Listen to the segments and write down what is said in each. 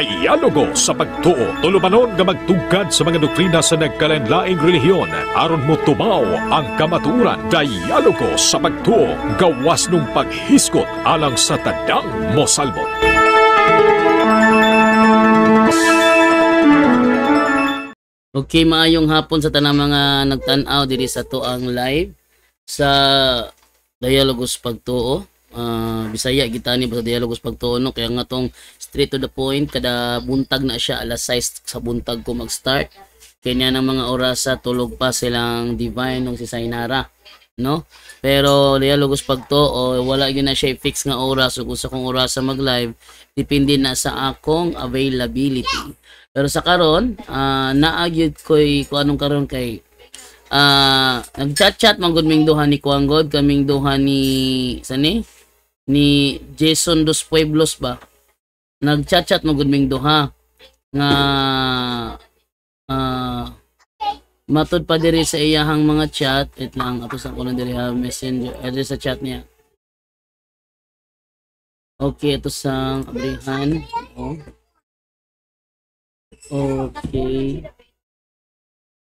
Dialogo sa pagtuo, tulumanon nga magtugkad sa mga doktrina sa nagkalain-laing relihiyon aron mo tumaw ang kamatuoran. Dialogo sa pagtuo, gawas nung paghiskot alang sa tadang mosalbot. Okay, maayong hapon sa tanang mga nagtanaw diri sa tuang live sa Dialogos Pagtuo. Bisaya gitani ba sa Dialogos Pagtuo no, kaya nga tong straight to the point, kada buntag na siya alas 6 sa buntag ko mag-start. Kanya ng mga orasa tulog pa silang divine nung si Sainara, no? Pero Dialogos Pagtuo wala gyud na siya fix nga oras ug usa kong orasa mag-live, depende na sa akong availability. Pero sa karon, naagyud ko'y kung anong karon kay nag-chat-chat man gud ming duha ni Kuanggod, kaming duha ni ni Jason Dos Pueblos ba. Nag-chat-chat man gud ming duha nga matud pa diri sa iyahang mga chat. Wait lang, ato sa ko lang diri ha messenger, diri sa chat niya. Okay, ito sa abrihan. Oh. Okay.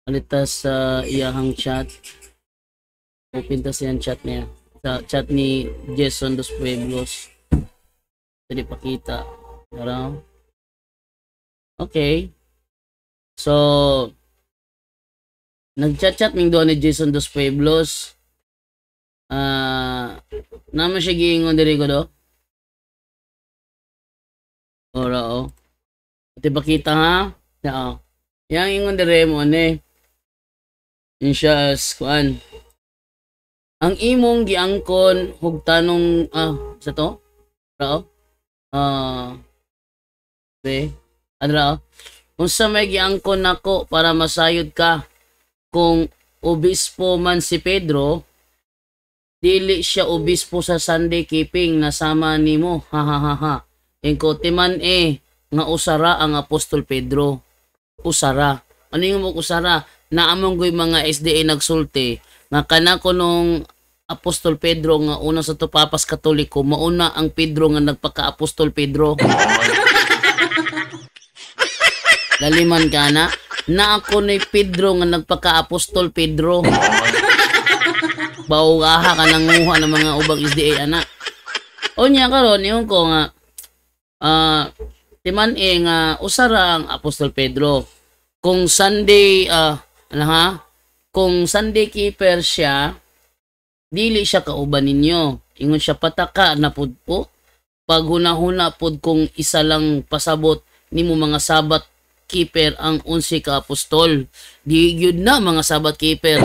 Alita sa iyahang chat. Open ta siyang chat niya. Sa chat ni Jason Dos Pueblos. Jadi pakita. Parang. Okay. So, nag-chat-chat ming doon ni Jason Dos Pueblos. Naman siya giingon diri ko do. Ora oh. Ito bakita ha? Oo. Yang ingon dire mo ne. Insyas kuan. Ang imong giangkon hug tanong sa to? Rao? Adra. Unsa may giangkon nako para masayod ka kung obispo man si Pedro, dili siya obispo sa Sunday keeping nasama nimo. Ha ha ha ha. Engko timan nga usara ang Apostol Pedro. Usara. Ano yung usara? Naamong goy mga SDA nagsulti nga kana ko nung Apostol Pedro nga una sa tupapas Katoliko, mauna ang Pedro nga nagpaka-Apostol Pedro. Laliman kana na ako ni Pedro nga nagpaka-Apostol Pedro. Baugaha ka nang nguha ng mga ubang SDA anak. Onya karon yung ko nga timan nga usara ang Apostol Pedro. Kung Sunday kung Sunday keeper siya, dili siya kauban ninyo. Ingon siya pataka na pud po. Pag hunahuna pud kung isa lang pasabot nimo mga sabat keeper ang 11 ka apostol. Di gyud na mga sabat keeper.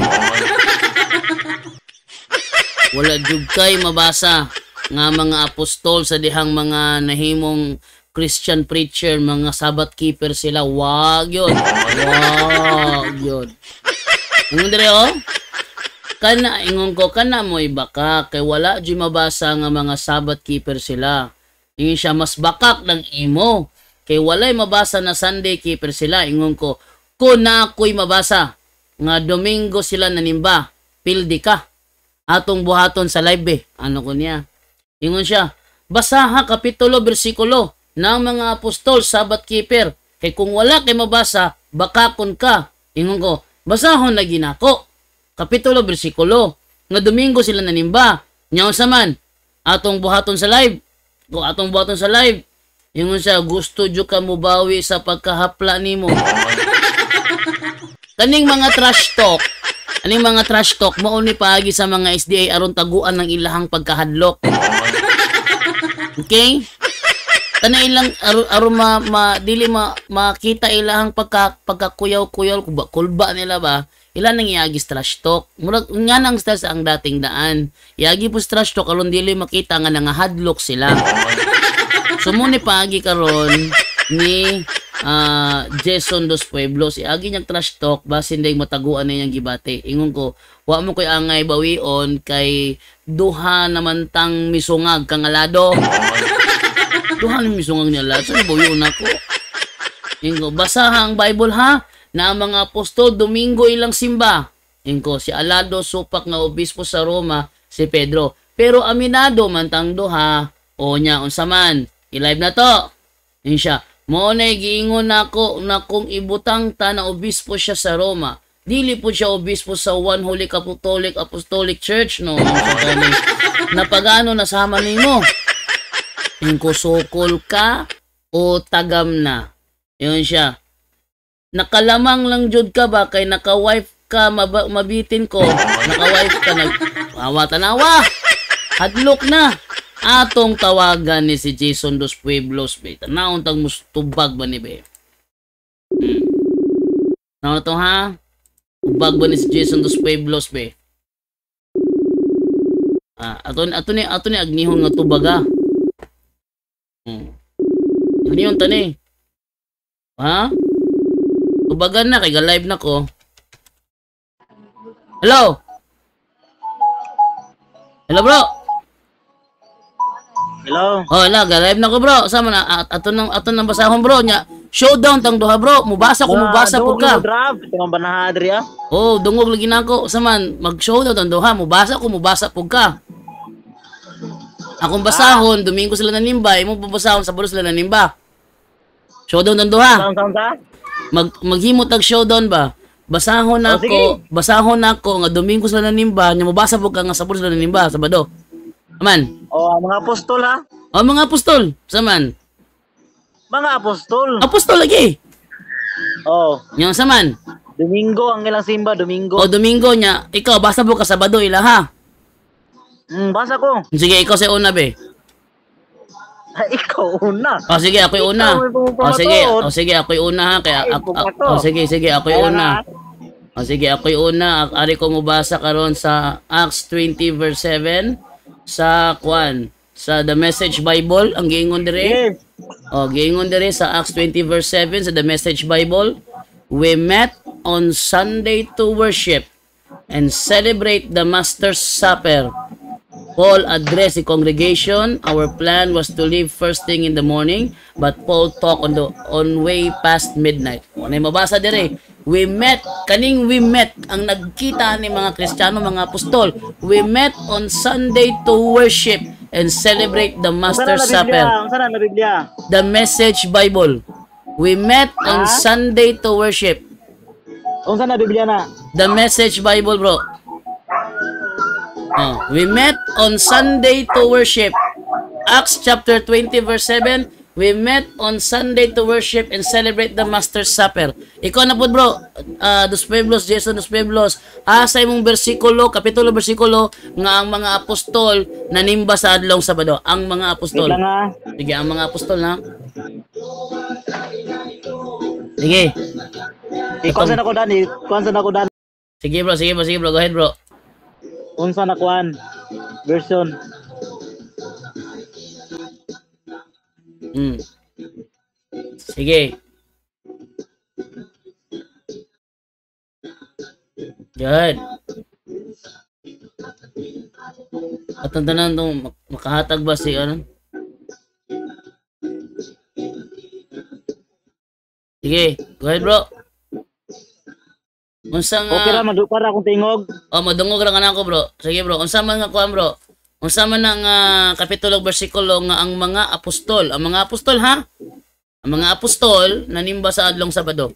Wala jud kay mabasa nga mga apostol sa dihang mga nahimong Christian preacher, mga Sabbath keeper sila. Wag yun. Wag yun. Ingon dire oh. Ingon ko, kana mo ibaka. Kay wala di mabasa nga mga Sabbath keeper sila. Ingon siya, mas bakak ng imo. Kay walay mabasa na Sunday keeper sila. Ingon ko, kung na ako'y mabasa nga Domingo sila nanimba, pildi ka. Atong buhaton sa live Ano ko niya? Ingon siya, basaha kapitulo, bersikulo ng mga apostol, Sabbath keeper. Kay kung wala kay mabasa, bakakon ka. Ingon ko, basahon na ginako. Kapitulo, bersikulo. Nga Domingo sila nanimba. Nyaw saman, atong buhaton sa live. Kung atong buhaton sa live, ingon siya, gusto dyo ka mubawi sa pagkahapla nimo. Kaning mga trash talk, mauni paagi sa mga SDA aron taguan ng ilahang pagkahadlok. Okay? Kana ilang aron dili makita ilahang pagkakuyaw-kuyaw kulba nila ba? Ilan nang iagis trash talk. Murag nga nang stress ang dating daan. Iagi po trash talk aron dili makita nga nangahadlok sila. Sumuni paagi karon ni Jason Dos Pueblos. Iagi niyang trash talk basin day mataguan niyang gibate. Ingon ko, wa mo koy angay bawion kay duha naman tang misungag kang alado. Duha ni misungag niya lahat. Saan bawion ako? Ingo, basaha ang Bible ha? Na mga apostol, Domingo ilang simba. Ingo, si Alado supak nga obispo sa Roma, si Pedro. Pero aminado man tang duha. O niya, unsa man. I-live na to. Yun siya. Mo na giingon nako na kung ibutang ta na obispo siya sa Roma, dili po siya obispo sa One Holy Apostolic Church, no? Napagano nasama nimo? Kusukol ka o tagam na? Yun siya. Nakalamang lang jud ka ba kay naka-wife ka mabitin ko? Naka-wife ka tanawa. Hadlok na. Atong tawagan ni si Jason dos Pueblos, be. Tanaon tag mustubag ba ni be? Ano to ha? Tubag ba ni si Jason dos Pueblos, be? Ato ni agnihon nga tubaga. Agnihon tani. Ha? Tubagan na kay ga-live na ko. Hello. Hello, bro. Hello. Oh, ga-live na ko, bro. Sama na ato nang basahon, bro nya. Showdown tang duha, bro. Mubasa pud ka. Draft, tong banaha diri ah. Oh, dungog lagi nako. Saman mag-showdown tang duha, mubasa pud ka. Akong basahon, Domingo sila nanimba, imo babasahon sa sila nanimba. Showdown tang duha. Sound ta? Maghimo tag showdown ba? Basahon nako nga Domingo sila nanimba, nya mubasa pud ka nga sa sila nanimba Sabado. Aman. Oh, mga apostol ha. Oh, mga apostol. Saman. Mga apostol. Apostol lagi. Oh, Yang saman. Domingo ang ilang simba, Domingo. O Domingo nya, ikaw basa po ka Sabado ila ha. Basa ko. Sige, ikaw sa una be. Ikaw una. O sige, ako yung una. Ikaw may pumapamaton. Sige, ako yung una ha. Kaya Ay, pumato. sige, ako yung una. O sige, ako yung una. Ari ko mabasa karon sa Acts 20 verse 7 sa sa The Message Bible ang giingon dire. Yes. O giingon dire sa Acts 20 verse 7 sa The Message Bible. We met on Sunday to worship and celebrate the Master's Supper. Paul addressed the congregation. Our plan was to leave first thing in the morning, but Paul talked on way past midnight. Ano yung mabasa dire? We met, we met, ang nagkita ni mga Kristiyano, mga apostol. We met on Sunday to worship and celebrate the Master's Supper. Saan na Biblia? The Message Bible. We met on Sunday to worship. Saan na Biblia na? The Message Bible, bro. We met on Sunday to worship. Acts chapter 20 verse 7. We met on Sunday to worship and celebrate the Master's Supper. Ikaw na po, bro. Dos Pueblos, Jason Dos Pueblos. Sa imong kapitulo bersikulo nga ang mga apostol nanimba sa adlong Sabado. Ang mga apostol. Wait lang ha. Sige, ang mga apostol na. Sige. Ikaw saan ako dan? Sige, bro. Go ahead, bro. Unsa na kuan? Version. Sige. Good. At ang tanan itong makahatag ba si ano? Sige, go ahead, bro. Unsa nga Okay ra madupar akong tingog. madungog ra kanako, bro. Sige, bro. Unsa man nga kuan, bro? Unsa man ang kapitulo bersikulo nga ang mga apostol ha? Ang mga apostol nanimba sa adlong Sabado.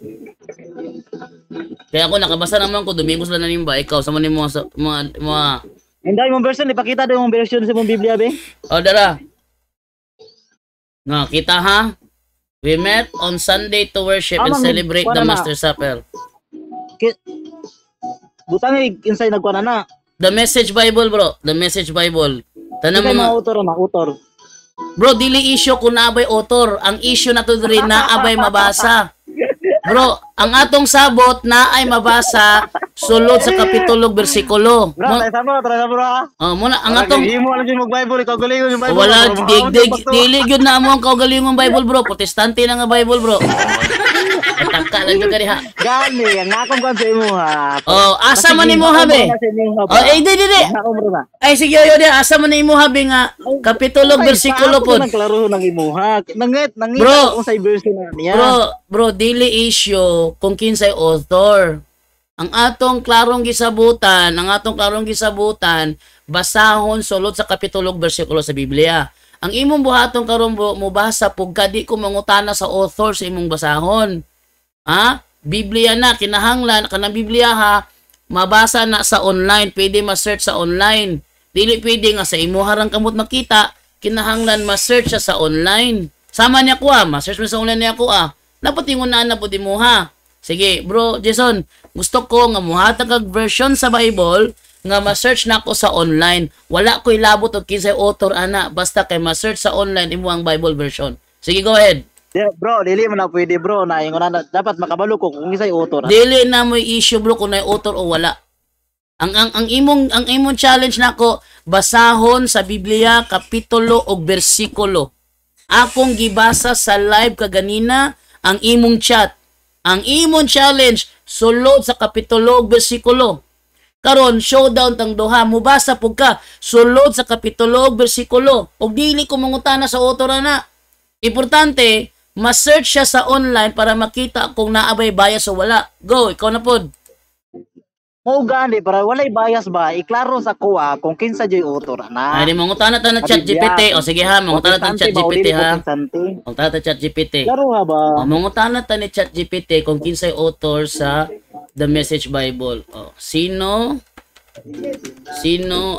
Kaya ako nakabasa naman ko Domingo sila nanimba. Ikaw sa man mo sa mga Hinday mong version, ipakita daw yung version sa mong Biblia be. dara. Nga kita ha? We met on Sunday to worship and celebrate the Master's Supper. Butang inside nagkuan na. The Message Bible, bro. The Message Bible. Tanang Mga mga author. bro, dili issue kung naabay author. Ang issue na to rin naabay mabasa. Bro, ang atong sabot na ay mabasa sulod sa kapitulo bersikulo. Bro, tayo sa bro. Muna ang atong Himo lang yung mag-Bible, ikaw galingon yung Bible. wala dili gyud na mo ang kaugalingong Bible, bro. Protestante na nga Bible, bro. Ataka lang gyud kani ha. Gani, ang akong kuan sa imo ha. Asa man nimo habe? Di. Ay sige yo di asa man nimo habe nga kapitulo bersikulo pod. Nagklaro nang imuha. Nangit Bro. kung sa version na niya. Bro, dili issue kung kinsay author. Ang atong klarong gisabutan, basahon sulod sa kapitulo bersikulo sa Biblia. ang imong buhaton karon bro, mubasa pug kadi ko mangutana sa author sa imong basahon. Ha? Biblia na kinahanglan kanang Biblia ha, mabasa na sa online, pwede ma-search sa online. Dili pwede nga sa imo harang kamot makita, kinahanglan ma-search siya sa online. Sama niya ko ma-search mo sa online niya ko Napatingon na po di mo ha. Sige, bro, Jason, gusto ko nga muhatag kag version sa Bible nga ma-search na ko sa online. Wala ko ilabot og kinsay author ana, basta kay ma-search sa online imo ang Bible version. Sige, go ahead. Yeah, bro, dili man na pwede bro na ingon na dapat makabalo ko kung isa'y author. Dili na mo issue bro kung na author o wala. Ang imong challenge nako basahon sa Biblia kapitulo ug bersikulo. Akong gibasa sa live kaganina ang imong chat. Ang imong challenge sulod sa kapitulo ug bersikulo. Karon showdown tang duha, mubasa pug ka sulod sa kapitulo ug bersikulo. Og dili ko mangutana sa author na. Importante ma-search siya sa online para makita kung naabay bias o wala. Go, ikaw na pod. Mo gani para walay bias ba iklaro sa kuha kung kinsa joy author na. Ay, mangutana ta na chat GPT. O sige ha, mangutana ta chat GPT ha. Mangutana ta chat GPT. Klaro ha ba? Mangutana ta ni chat GPT kung kinsay author sa The Message Bible. Sino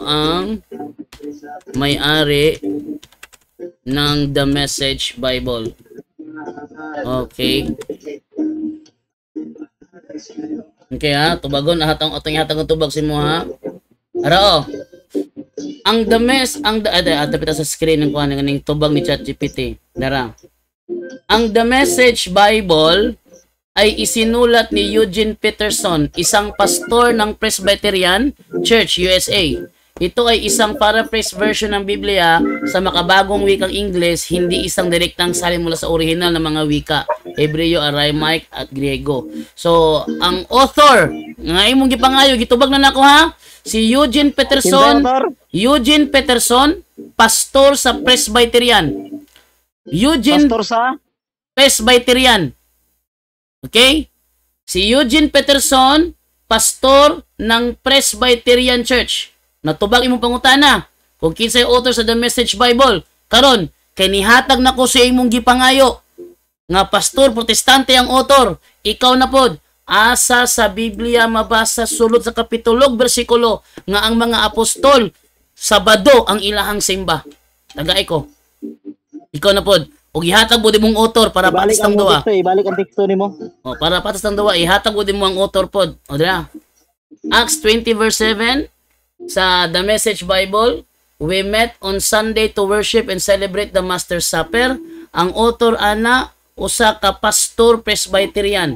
ang may-ari ng The Message Bible? Okay. Okay ha, tubagon atong ihatag ang tubag mo ha. Ara ang dapita sa screen ng kuan ng tubag ni ChatGPT. Dara. Ang The Message Bible ay isinulat ni Eugene Peterson, isang pastor ng Presbyterian Church USA. Ito ay isang paraphrase version ng Biblia sa makabagong wikang Ingles, hindi isang direktang salin mula sa orihinal na mga wika, Hebreo, Aramaic at Griego. So, ang author, nga imong gipangayo, gitubag na nako ha, si Eugene Peterson, pastor sa Presbyterian. Pastor sa Presbyterian. Okay? Si Eugene Peterson, pastor ng Presbyterian Church. Natubag imong pangutana kung kinsay author sa The Message Bible. Karon, kay nihatag nako sa imong gipangayo nga pastor protestante ang author. Ikaw na pod, asa sa Biblia mabasa sulod sa kapitulo bersikulo nga ang mga apostol Sabado ang ilahang simba. Tagay ko. Ikaw na pod. Og ihatag mo dimong author para patas tang duwa. Ibalik ang teksto nimo. Para patas tang duwa, ihatag mo dimong ang author pod. O dira. Acts 20 verse 7 sa The Message Bible, we met on Sunday to worship and celebrate the Master's Supper. Ang author ana usa ka pastor Presbyterian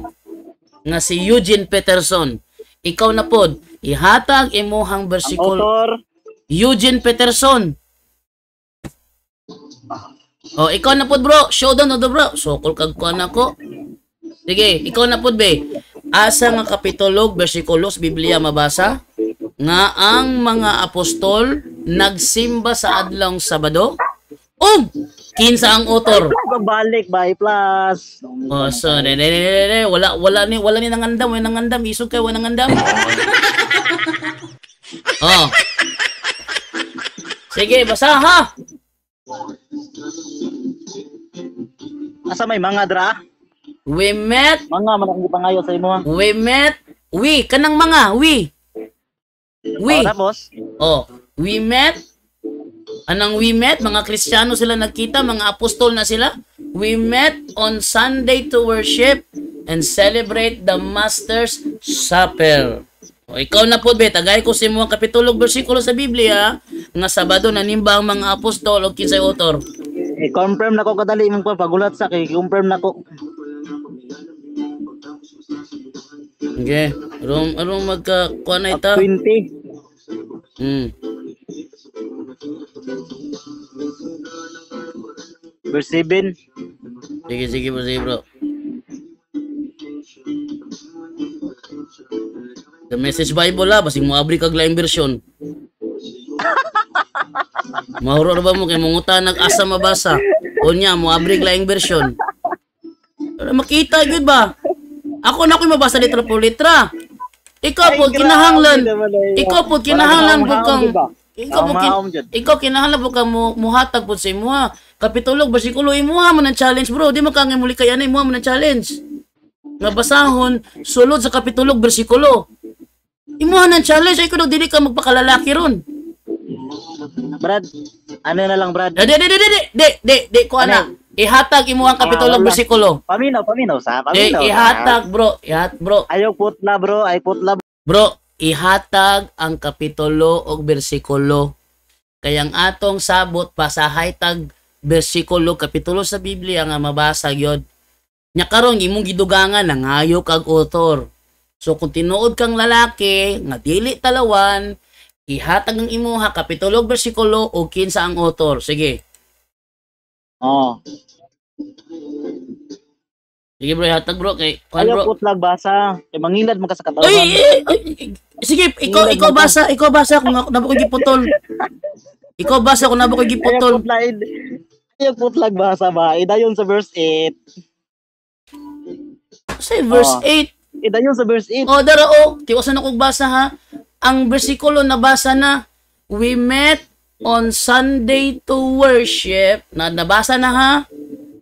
nga si Eugene Peterson. Ikaw na pod, ihatag imuhang bersikulo. Author Eugene Peterson. Ikaw na pod bro, showdown na bro. Sokol kag kuan ako. Sige, ikaw na pod be. Asa nga kapitulo bersikulos Biblia mabasa nga ang mga apostol nagsimba sa adlong Sabado? Kinsa ang author? balik by plus. So wala ni nangandam, isog kay wala nangandam. Sige, basa ha. Asa may mga dra? We met Mga manang gipangayo sa imo. kanang mga Tapos we met. Anong we met? Mga Kristiyano sila nagkita, mga apostol na sila. We met on Sunday to worship and celebrate the Master's Supper. Ikaw na po, tagay ko sa mga kapitulo bersikulo sa Biblia nga Sabado nanimba ang mga apostol o kinsay author. I-confirm na ko kadali imong pagulat sa kay confirm na ko. Okay. Arong magkakuha na ita? 20. Verse 7. Sige bro. The Message Bible basig mo abri kag laing version. Mahuro ba mo kay munguta nag-asa mabasa? Unya mo abri laing version. Para makita gyud ba? Ako na ko'y mabasa litra po litra. Ikaw po kinahanglan. ikaw mo Maom jud. ikaw kinahanglan po ka mo muhatag po sa imuha. Kapitulo bersikulo imuha mo ng challenge bro. Di mo ka nga muli kay ana imuha mo ng challenge. Nga basahon sulod sa kapitulo bersikulo. Imuha ng challenge ay kuno dili ka magpakalalaki ron. Brad, ano na lang Brad? De ko ana. Ihatag imuha ang kapitulo wala. bersikulo. Paminaw sa, De paminaw. ihatag bro. Bro. Ayaw putla bro, ay putla. Bro, ihatag ang kapitulo o bersikulo. Kaya ang atong sabot pa sa haytag bersikulo, kapitulo sa Biblia nga mabasa yun. Nya karon imong gidugangan nangayo kag author. So kung tinuod kang lalaki nga dili talawan, ihatag ang imuha kapitulo bersikulo o kinsa ang author. Sige. Oh. Sige bro, ihatag bro kay kuan Ayaw bro. putlag basa. Kay mangilad man ka sa katawan. Ay, sige, ikaw basa kung nabo ko giputol. Ikaw basa kung nabo ko giputol. Ayaw putlag basa ba? Idayon sa verse 8. Say verse 8. Idayon sa verse 8. O, dara o. Tiwasan akong basa ha. Ang bersikulo nabasa na, we met on Sunday to worship. Nabasa na ha.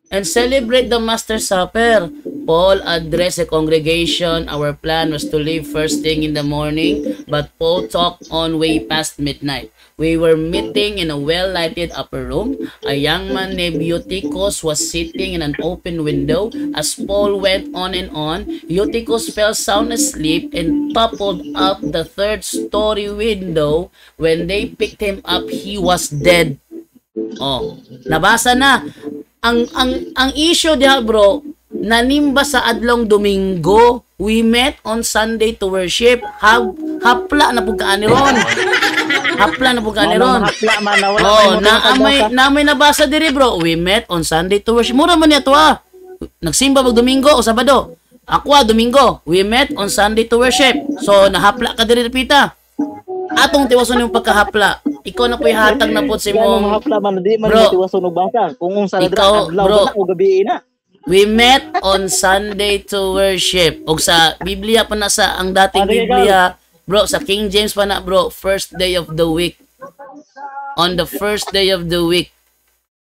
And celebrate the Master's Supper. Paul addressed the congregation. Our plan was to leave first thing in the morning, but Paul talked on way past midnight. We were meeting in a well-lighted upper room. A young man named Eutychus was sitting in an open window. As Paul went on and on, Eutychus fell sound asleep and toppled out the third-story window. When they picked him up, he was dead. Oh, nabasa na. Ang issue diha bro, nanimba sa adlong Domingo. We met on Sunday to worship. Hapla na pud kaani ron. Hapla na pud kaani ron. Hapla man na wala. Oh, na may nabasa diri bro. We met on Sunday to worship. Mura man niya to ah. Nagsimba pag Domingo o Sabado. Ako Domingo. We met on Sunday to worship. So nahapla ka diri pita. Atong tiwason yung pagkahapla. Ikaw na po'y hatag na po si mong... Hapla man di man Bro, tiwason og basa. Kung unsa na ikaw, adlaw bro. na o gabi na. We met on Sunday to worship. O sa Biblia pa na sa ang dating Biblia, bro, sa King James pa na, bro, first day of the week. On the first day of the week.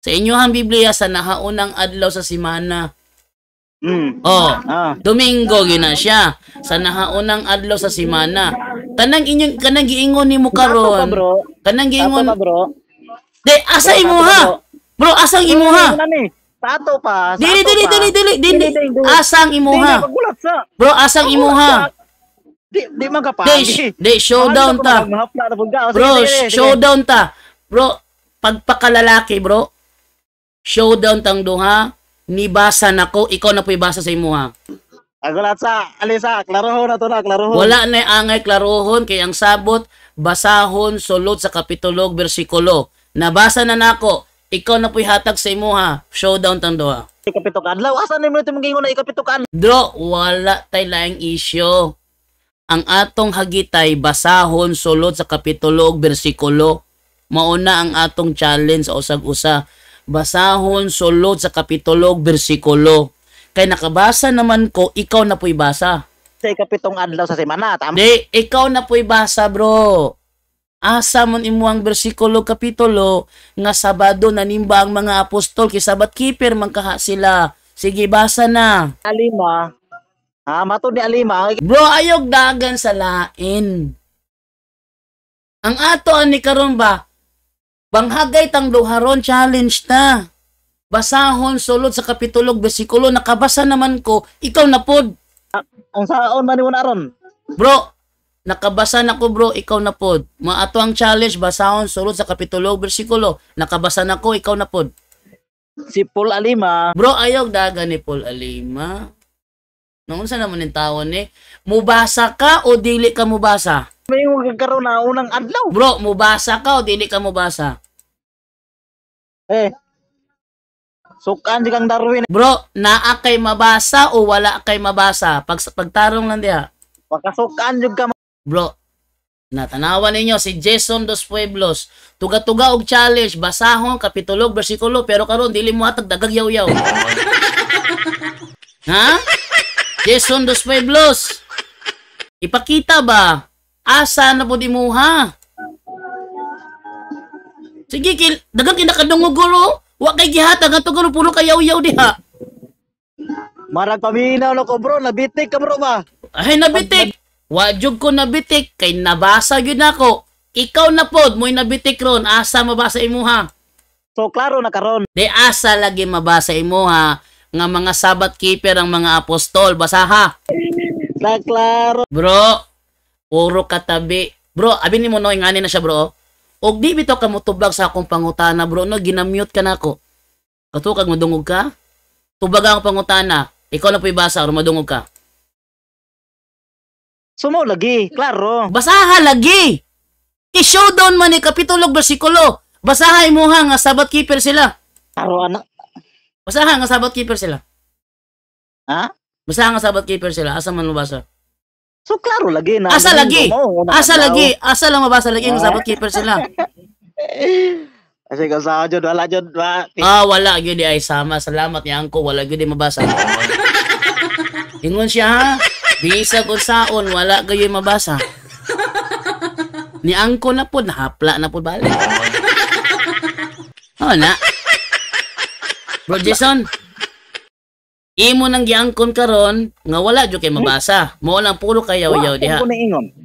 Sa inyohang Biblia, sa nahaunang adlaw sa simana. Oh, Domingo gina siya. Sa nahaunang adlaw sa simana. Kanang giingon nimo karon. Kanang giingon. De asa imuha? Bro, asang imuha? Tato pa. Dili. Asang imuha? Bro, asang imuha? Di man ka pagi. De showdown ta. Bro, showdown ta. Bro, pagpakalalaki, bro. Showdown tang duha. Nibasa nako, ikaw na po'y basa sa imuha. Agulat sa alisa, klarohon na to na, klarohon. Wala na angay klarohon kay ang sabot basahon sulod sa kapitulo bersikulo. Nabasa na nako, ikaw na po'y hatag sa imuha. Showdown tang duha. Ikapito kadlaw, asa ni mo ito mong na ikapito kadlaw? Bro, wala tay laing issue. Ang atong hagitay basahon sulod sa kapitulo bersikulo. Mauna ang atong challenge sa usag-usa. Basahon sulod sa kapitulo bersikulo. Kay nakabasa naman ko, ikaw na po'y basa. Sa ikapitong adlaw sa semana, tama? Di, ikaw na po'y basa, bro. Asa man imuang bersikulo kapitulo nga Sabado nanimba ang mga apostol kay Sabat keeper man kaha sila. Sige, basa na. Alima. Mato ni Alima. Bro, ayog dagan sa lain. Ang ato ani karon ba? Banghagay tang duharon challenge ta. Basahon sulod sa kapitulo bersikulo, nakabasa naman ko, ikaw na pod. Ang saon man mo naron? Bro, nakabasa na ko bro, ikaw na pod. Maato ang challenge, basahon sulod sa kapitulo bersikulo, nakabasa na ko, ikaw na pod. Si Paul Alima. Bro, ayaw daga ni Paul Alima. Noon sa naman yung tawon eh. Mubasa ka o dili ka mubasa? May magkakaroon na unang adlaw. Bro, mubasa ka o dili ka mubasa? Sukan si kang Darwin. Bro, naa kay mabasa o wala kay mabasa? Pagtarong lang diha. Makasukan jud ka. Bro, natanawan ninyo si Jason Dos Pueblos. Tuga-tuga og challenge, basahon kapitulo bersikulo pero karon dili mo hatag dagag yaw-yaw. Ha? Jason Dos Pueblos. Ipakita ba? Asa na pud imuha? Sige, dagang kinakadungog gulo. Wa kay gihatag ato gulo pulo kayaw-yaw diha. Marag paminaw na ko bro, nabitik ka bro ba? Ay nabitik. Wa jud ko nabitik kay nabasa gyud nako. Ikaw na pod mo'y nabitik ron, asa mabasa imuha? So klaro na karon. Di asa lagi mabasa imuha nga mga Sabbath keeper ang mga apostol, basaha. Sa klaro. Bro, puro katabi. Bro, abi nimo no ingani na siya bro. Og di bitaw ka mo tubag sa akong pangutana bro, no ginamute ka nako. Katukag madungog ka? Tubag ang pangutana. Ikaw na po'y basa or madungog ka. Sumo lagi, klaro. Basaha lagi. I-showdown man ni kapitulog bersikulo. Basaha imuha nga Sabbath keeper sila. Klaro anak. Basaha nga Sabbath keeper sila. Ha? Basaha nga Sabbath keeper sila. Asa man mabasa? So klaro lagi na. Asa lagi? Asa lagi? Asa lang mabasa lagi nga Sabbath keeper sila. Kasi ka sa jud wala jud ba. Wala gyud di ay sama. Salamat ni Angko, wala gyud di mabasa. Ingon siya ha. Bisa kung saon, wala gyud mabasa. Ni Angko na po, nahapla na po balik. Na. Bro Jason, imo nang giangkon karon nga wala jud kay mabasa. Mo lang puro kayaw-yaw diha.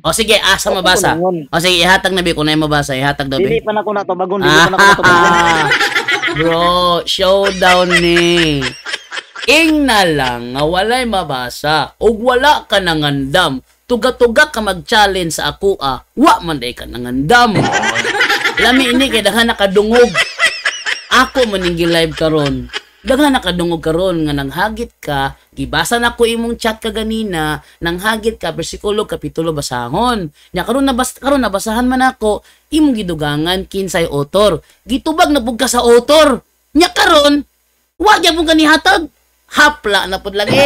O sige, asa mabasa? O sige, ihatag na bi ko na mabasa, ihatag daw Dili bi. pa na ko na to bagon, dili pa na ko na to bagon. Bro, showdown ni. Ing na lang nga walay mabasa ug wala ka nangandam. Tuga-tuga ka mag-challenge sa ako wa man day ka nangandam. Lami ini kay daghan nakadungog. Ako maninggi live karon. Daghan nakadungog karon nga nanghagit ka, gibasa na ko imong chat kaganina, nanghagit ka bersikulo kapitulo basahon. Nya karon nabasahan man ako, imong gidugangan kinsay author. Gitubag na pud ka sa author. Nya karon, wa gyud mo kanihatag. Hapla na pud lagi.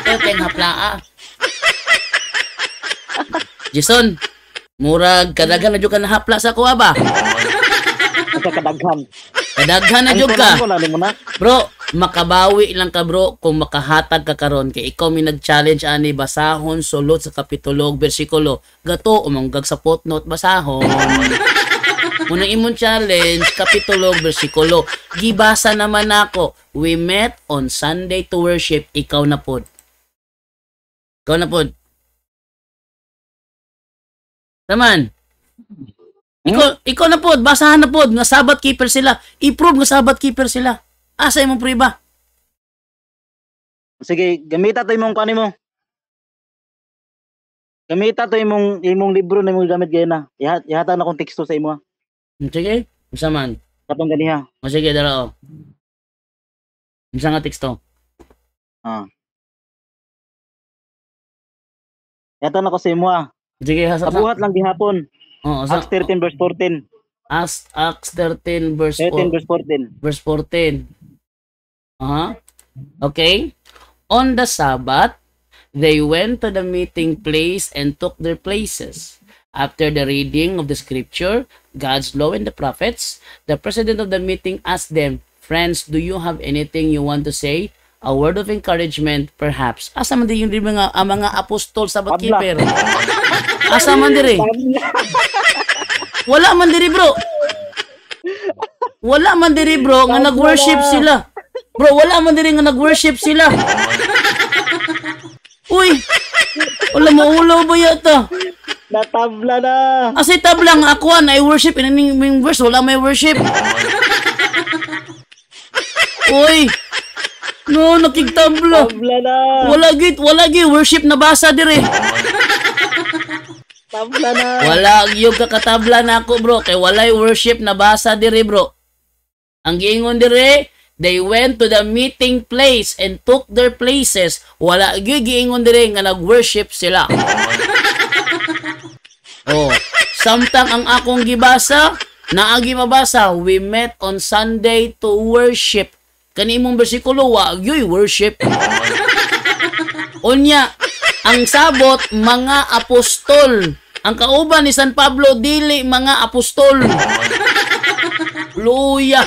Teng hapla. Jason, murag kadaghan na jud ka nahapla sa kuha ba? Sa kadaghan. Kadaghan na jud ka. Bro, makabawi lang ka bro kung makahatag ka karon kay ikaw mi nag-challenge ani basahon sulod sa kapitulo bersikulo. Gato umanggag sa footnote basahon. Muna imong challenge kapitulo bersikulo. Gibasa naman ako. We met on Sunday to worship. Ikaw na pod. Ikaw na pod. Taman. Ikaw na pod, basahan na pod nga Sabbath keeper sila. I-prove nga Sabbath keeper sila. Asa imong priba? Sige, gamita to imong kanimo. Gamita to imong libro na imong gamit gayna. Ihata na kong teksto sa imo. Sige, unsa man? Katong ganiha. O sige, dala o. Unsa nga teksto? Ihata na ko sa imo. Sige, Kabuhat lang gihapon. Acts 13 verse 14. Acts 13 verse 14. Verse 14. Okay. On the Sabbath, they went to the meeting place and took their places. After the reading of the scripture, God's law and the prophets, the president of the meeting asked them, "Friends, do you have anything you want to say? A word of encouragement, perhaps." Asa man din yung mga apostol sa keeper? Asa man diri? Wala man diri bro. Wala man diri bro nga nag-worship sila. Bro, wala man diri nga nag-worship sila. Uy. Wala mo ulaw ba yata? Natabla na. Asi tabla nga ako na i-worship in verse wala may worship. Uy. No, nakigtabla. Tabla na. Wala gid worship na basa diri. Tabla na. Wala yung kakatabla na ako bro kay walay worship na basa diri bro. Ang giingon diri, they went to the meeting place and took their places. Wala gyud giingon diri nga nag-worship sila. Oh, samtang ang akong gibasa, naagi mabasa, we met on Sunday to worship. Kani imong bersikulo wa gyud worship. Unya, ang sabot mga apostol. Ang kauban ni San Pablo dili mga apostol. Luya.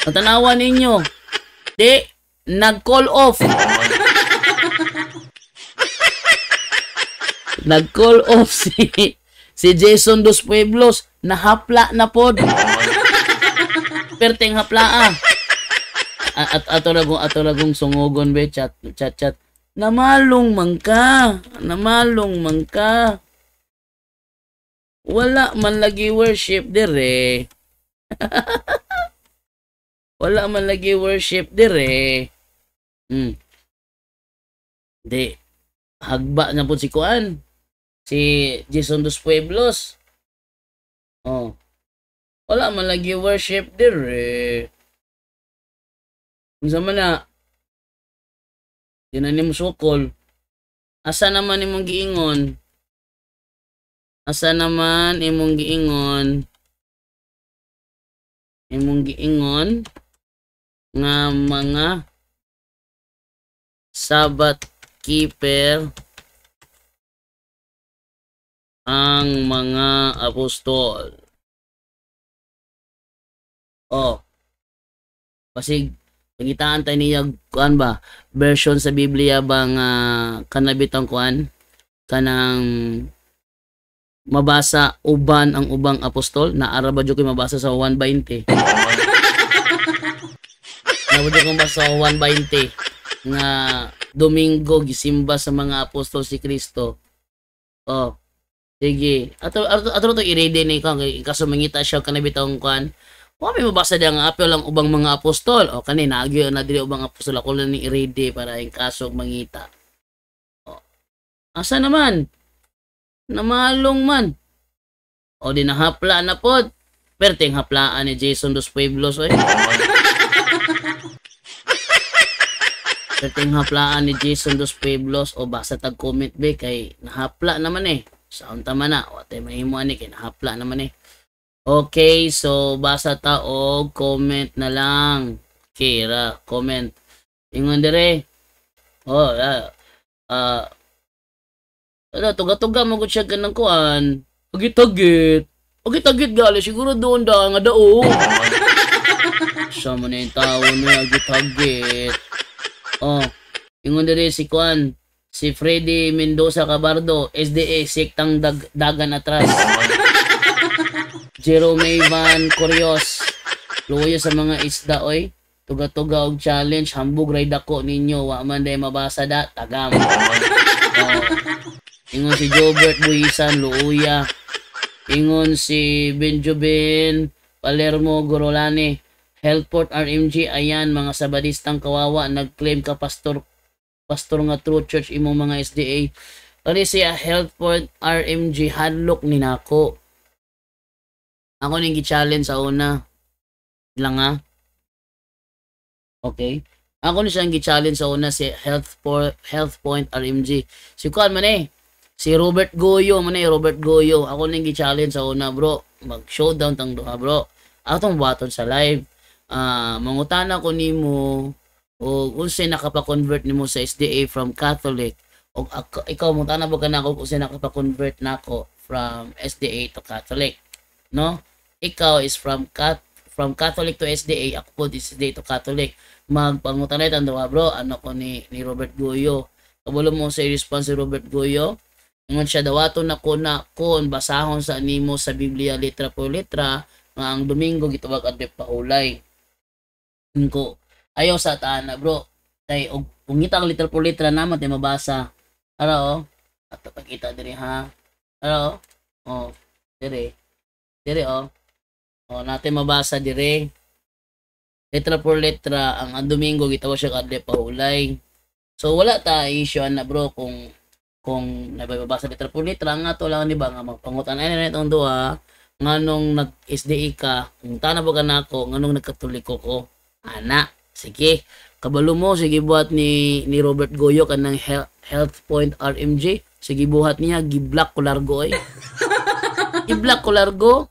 Natanawan ninyo. Di nag-call off. Nag-call off Si Jason Dos Pueblos, nahapla na pod. Perteng hapla At ato lagong sungugon be chat. Namalong man ka. Wala man lagi worship dire. Wala man lagi worship dire. Di hagba na po si Kuan. Si Jason Dos Pueblos. Oh. Wala man lagi worship dire. Unsa man na? Di na nimo sukol. Asa naman imong giingon? Imong giingon nga mga Sabbath keeper ang mga apostol. Oh. Pasig pangitaan tayo niya kuan ba version sa Biblia ba nga kanabitang kuan kanang mabasa uban ang ubang apostol na araba jud koy mabasa sa 1:20. Nabudyo kong basa sa 1:20 nga Domingo gisimba sa mga apostol si Kristo. Oh. Sige. Ato to i-ready ni ka kaso mangita siya kanabitang kuan. Wa may mabasa diya nga apel lang ubang mga apostol. O kani naagyo na dili ubang apostol ako lang ni i-ready para in kaso mangita. O. Asa naman? Namalong man. O di nahapla na pod. Perteng haplaan ni Jason Dos Pueblos oy. Perteng haplaan ni Jason Dos Pueblos o basta tag comment be kay nahapla naman eh. Saon ta man na. O tay mahimo ani kay nahapla naman eh. Okay, so basa ta og comment na lang. Kira, comment. Ingon dire. Oh, tuga-tuga mo gud siya kanang kuan. Pagitagit gali siguro doon da nga dao. Sa man yung tao na agitagit. Oh, ingon dire si kuan. Si Freddy Mendoza Cabardo, SDA sektang dagan atras. Jerome Van Curios, luyo sa mga isda oy. Tuga-tuga og challenge, hambog ray dako ninyo, wa man day mabasa da, tagam. Ingon si Jobert Buisan, luuya. Ingon si Benjobin Palermo Gorolani, Healthport RMG, ayan mga sabadistang kawawa, nag-claim ka pastor nga True Church imong mga SDA. Kani siya Healthport RMG hadlok ni nako. Ako ning gi-challenge sa una. Lang ha. Okay. Ako ni siyang gi-challenge sa una si Health Point RMG. Si kuan man eh. Si Robert Goyo man eh, Robert Goyo. Ako ning gi-challenge sa una, bro. Mag-showdown tang duha, bro. Atong baton sa live. Mangutana ko nimo o unsay nakapa-convert nimo sa SDA from Catholic. O ikaw mutana ba kanako kung unsay nakapa-convert nako from SDA to Catholic. No? Ikaw is from Catholic to SDA, ako po is SDA to Catholic. Magpangutanay tandawa bro, ano ko ni Robert Goyo. Kabalo mo sa response si Robert Goyo. Ngon siya dawaton na ko na kon basahon sa nimo sa Biblia letra por letra nga ang Domingo gitawag adto paulay. Ko ayaw sa taana bro. Tay og pungitang letra por letra naman tay mabasa. Ara Ato pakita diri ha. Ara Dire O, natin mabasa dire. Letra por letra, ang Domingo gitawa siya kadle paulay. So wala ta issue na bro kung nababasa letra por letra nga to lang ni ba nga magpangutan ay itong duha nganong nag-SDA ka, kung tana ba kanako nganong nagkatoliko ko. Ana, sige. Kabalo mo sige buhat ni Robert Goyo kanang Health Point RMG. Sige buhat niya gi-block ko largo ay. Gi-block ko largo.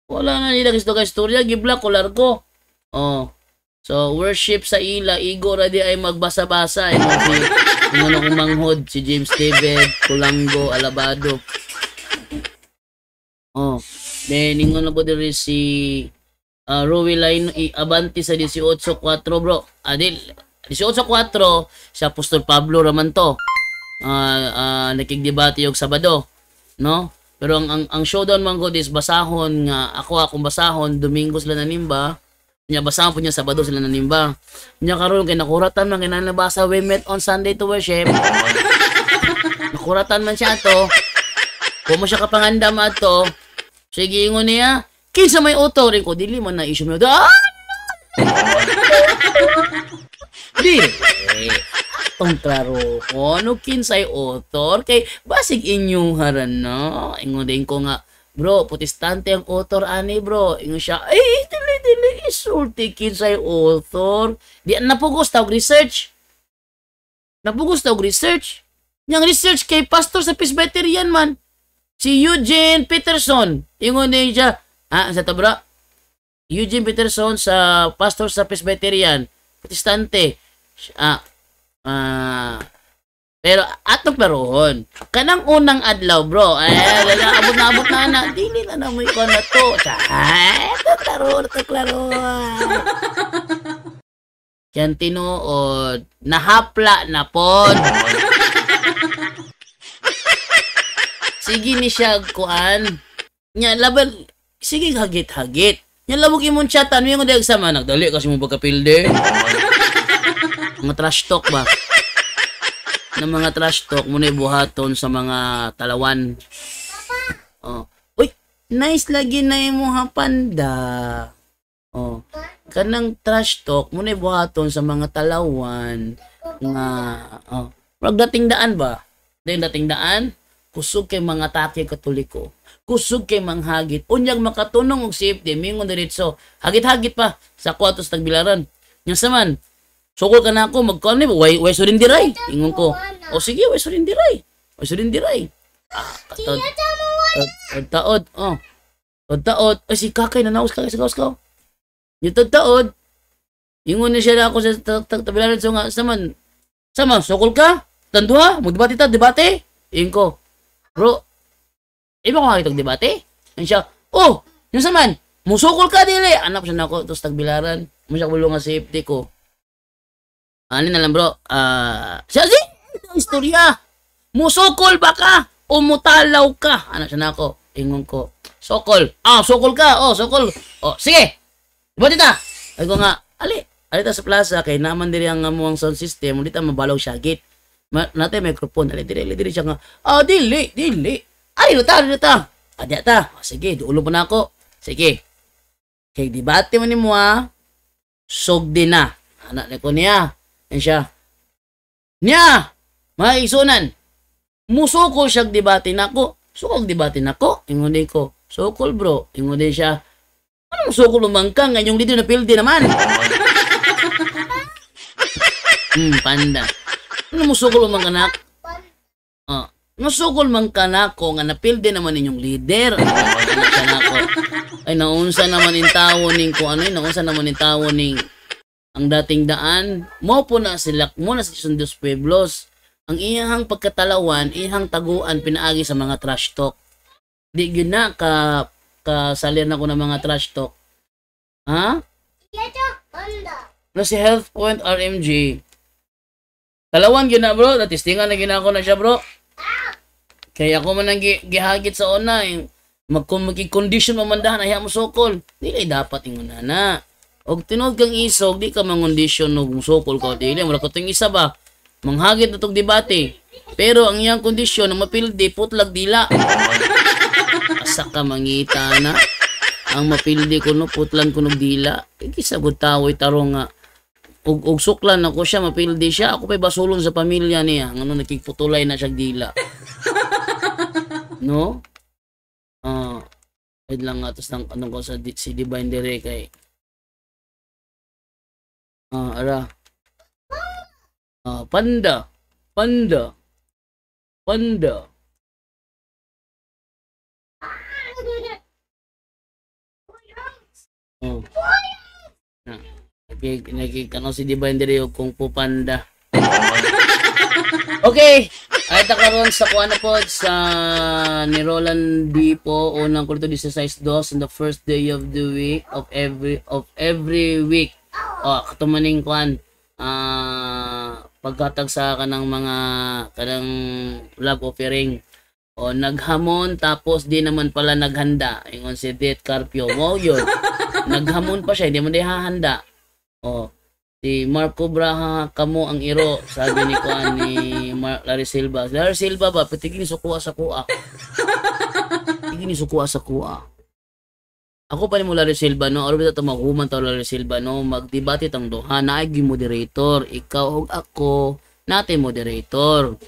Wala na nila gusto ka istorya, gibla ko largo. Oh. So worship sa ila, igo ra di ay magbasa-basa ay ano kung manghod si James David, Kulango, Alabado. Oh. Then ingon na po diri si Rowie Line Abanti sa 18:4 bro. Adil 18:4 si Apostol Pablo raman to. Nakigdebate yung Sabado, no? Pero ang showdown man ko is basahon nga ako akong basahon Domingo sila nanimba. Nya basahon po niya Sabado sila nanimba. Nya karon kay nakuratan man kinanabasa we met on Sunday to worship. Nakuratan man siya to. Kung mo siya kapangandam ato, sige ingon niya, kinsa may auto rin ko dili man na issue mo. Di. Tong klaro ko, ano kinsay author? Kay, basig inyong haran na. Ingon din ko nga, bro, protestante ang author, ani bro. Ingon siya, ay, dili, isulti kinsay author. Di, napugos tawag research. Yang research kay pastor sa Presbyterian man. Si Eugene Peterson. Ingon din siya, sa to bro? Eugene Peterson sa pastor sa Presbyterian. Protestante. Pero atong perohon kanang unang adlaw bro abot na dili na mo ikaw na to klaro yan tinuod nahapla na pod sige ni siya kuan nya label sige hagit nya labog imong chatan mo yung dag sama nagdali kasi mo pagkapilde mga trash talk ba? Ng mga trash talk muna buhaton sa mga talawan. Oh. Uy, nice lagi na imong panda. Oh. Kanang trash talk muna buhaton sa mga talawan nga dating daan ba? Dating daan kusog kay mga atake katoliko. Kusog kay manghagit. Unyag makatunong og safety mingon diretso. Hagit-hagit pa sa kwartos tagbilaran. Nya saman sukol ka na ako, magkuhan ni way surindiray. Ingon ko, sige, way surindiray. Taod. Ay, si kakay, nanaos ka, sigaws ka. Yung taod, ingon na siya na ako sa tabilaran. So nga, sama, sukol ka? Tanduha, magdebate ta, debate? Ingon ko, bro, iba ko makitag debate? Yan siya, yung saman, musukol ka dili. Anak siya na ako, tapos tagbilaran. Masya bulong nga safety ko. Ano na lang bro, siya istorya, musokol ba ka o mutalaw ka? Ano siya na ako, ingon ko, sokol ka, sokol, sige, buti ta, ay ko nga, alita sa plaza, kay naman diri ang amuang sound system, dito mabalaw siya, gate, natin microphone, dili siya nga, dili, dito ta, sige, duulo pa na ako, sige, kay debate mo ni mo sogdi na, anak na ko niya, yan siya. Nya! Mga isunan. Musukol siya debate na ko. Sukol debate na ko. Ingon din ko. Sukol bro. Ingon din siya. Ano musukol umangkang? Ngayong dito na pildi naman. Panda. Ano musukol umangkanak? Musukol mangkanak ko nga napildi naman ninyong leader. Ay naunsa naman in tawon ning ko naunsa naman in tawon ning ang dating daan, mo po na sila, mo na sa Sundos Pueblos. Ang iyahang pagkatalawan, iyahang taguan, pinaagi sa mga trash talk. Di yun na, kasalian ako ng mga trash talk. Ha? Na si Health Point RMG. Talawan yun na bro, natistingan na ginako na siya bro. Kaya ako man ang gihagit sa una, magkikondisyon mamandahan, ayaw mo sokol. Di dapat yung na. Og tinud kang isog, di ka mangondisyon ng sokol ko. Dili, wala ko itong isa ba? Manghagit na itong debate. Pero ang iyang kondisyon na mapildi, putlag dila. Asa ka mangita na. Ang mapildi ko no, putlan ko no dila. Ikisabot tawoy tarong nga. Og suklan ako siya, mapildi siya. Ako pa'y basulon sa pamilya niya. Ano, nakikputulay na siya dila. No? Wait lang nga. Tapos anong ko sa si Divine Dire kay Panda. Nakikano si Divine Dire kung po Panda. Okay. Ay takaron sa kuan na po sa ni Roland D po unang kulto 16 on the first day of the week of every week. Katumaning kuan pagkatag sa kanang mga kanang love offering. O naghamon tapos di naman pala naghanda. Ingon si Det Carpio. Mo yun. Naghamon pa siya, hindi mo di hahanda. O si Marco Braha kamo ang iro, sabi ni Kuan ni Larry Silva. Larry Silva ba patigin sukuha sa kuha. Tigin sukuha sa kuha. Ako pa ni mo Larry Silva no, or bitaw mahuman taw Larry Silva no, magdebate tang duha naay gi moderator, ikaw ug ako, natin moderator.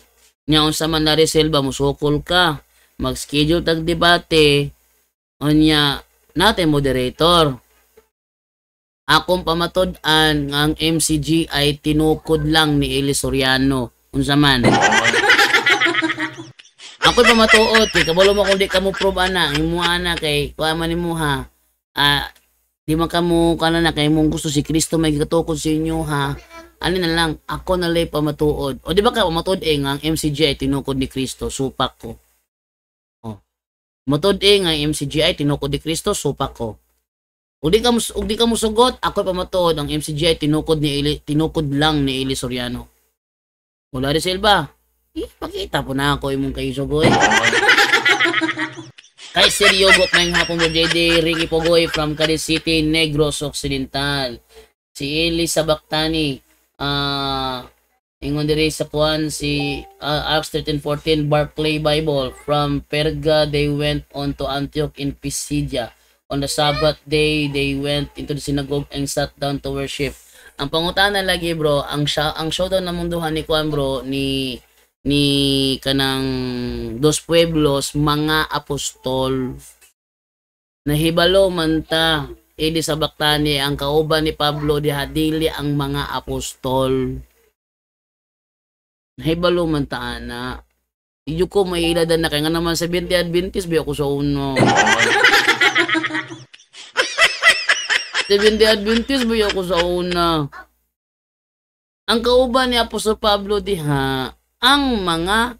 Nya unsa man Larry Silva musukol ka, mag-schedule tag debate. Unya natin moderator. Akong pamatod-an nga ang MCG ay tinukod lang ni Eli Soriano. Unsa man. Ako'y pamatuod kay kabalo mo kung di ka mo prove ana, imo ana kay kuha man nimo ha. Di man ka mo kana na kay mong gusto si Kristo may gitukod sa inyo ha. Ano na lang, ako na lay pamatuod. O di ba ka pamatuod nga ang MCG ay tinukod ni Kristo, supak ko. O. Matuod nga ang MCG ay tinukod ni Kristo, supak ko. Ug di ka musugot, ako pamatuod ang MCG ay tinukod lang ni Eli Soriano. Wala rin Silva. Pakita po na ako imong kay Sugoy. Kay Seryogot na yung hapon mo JD Ricky Pogoy from Cadiz City, Negros Occidental. Si Eli Sabaktani. Ingon diri sa kuan si Acts 13:14 Barclay Bible from Perga they went on to Antioch in Pisidia. On the Sabbath day they went into the synagogue and sat down to worship. Ang pangutana lagi bro, ang showdown na munduhan ni kuan bro ni kanang Dos Pueblos mga apostol. Nahibalo man ta Eli Sabaktani ang kauban ni Pablo diha dili ang mga apostol. Nahibalo man ta ana. Iyo ko may iladan na kay nga naman sa 20 Adventist bi ako sa uno. 70 Adventist ba ako sa una? Ang kauban ni Apostol Pablo diha ang mga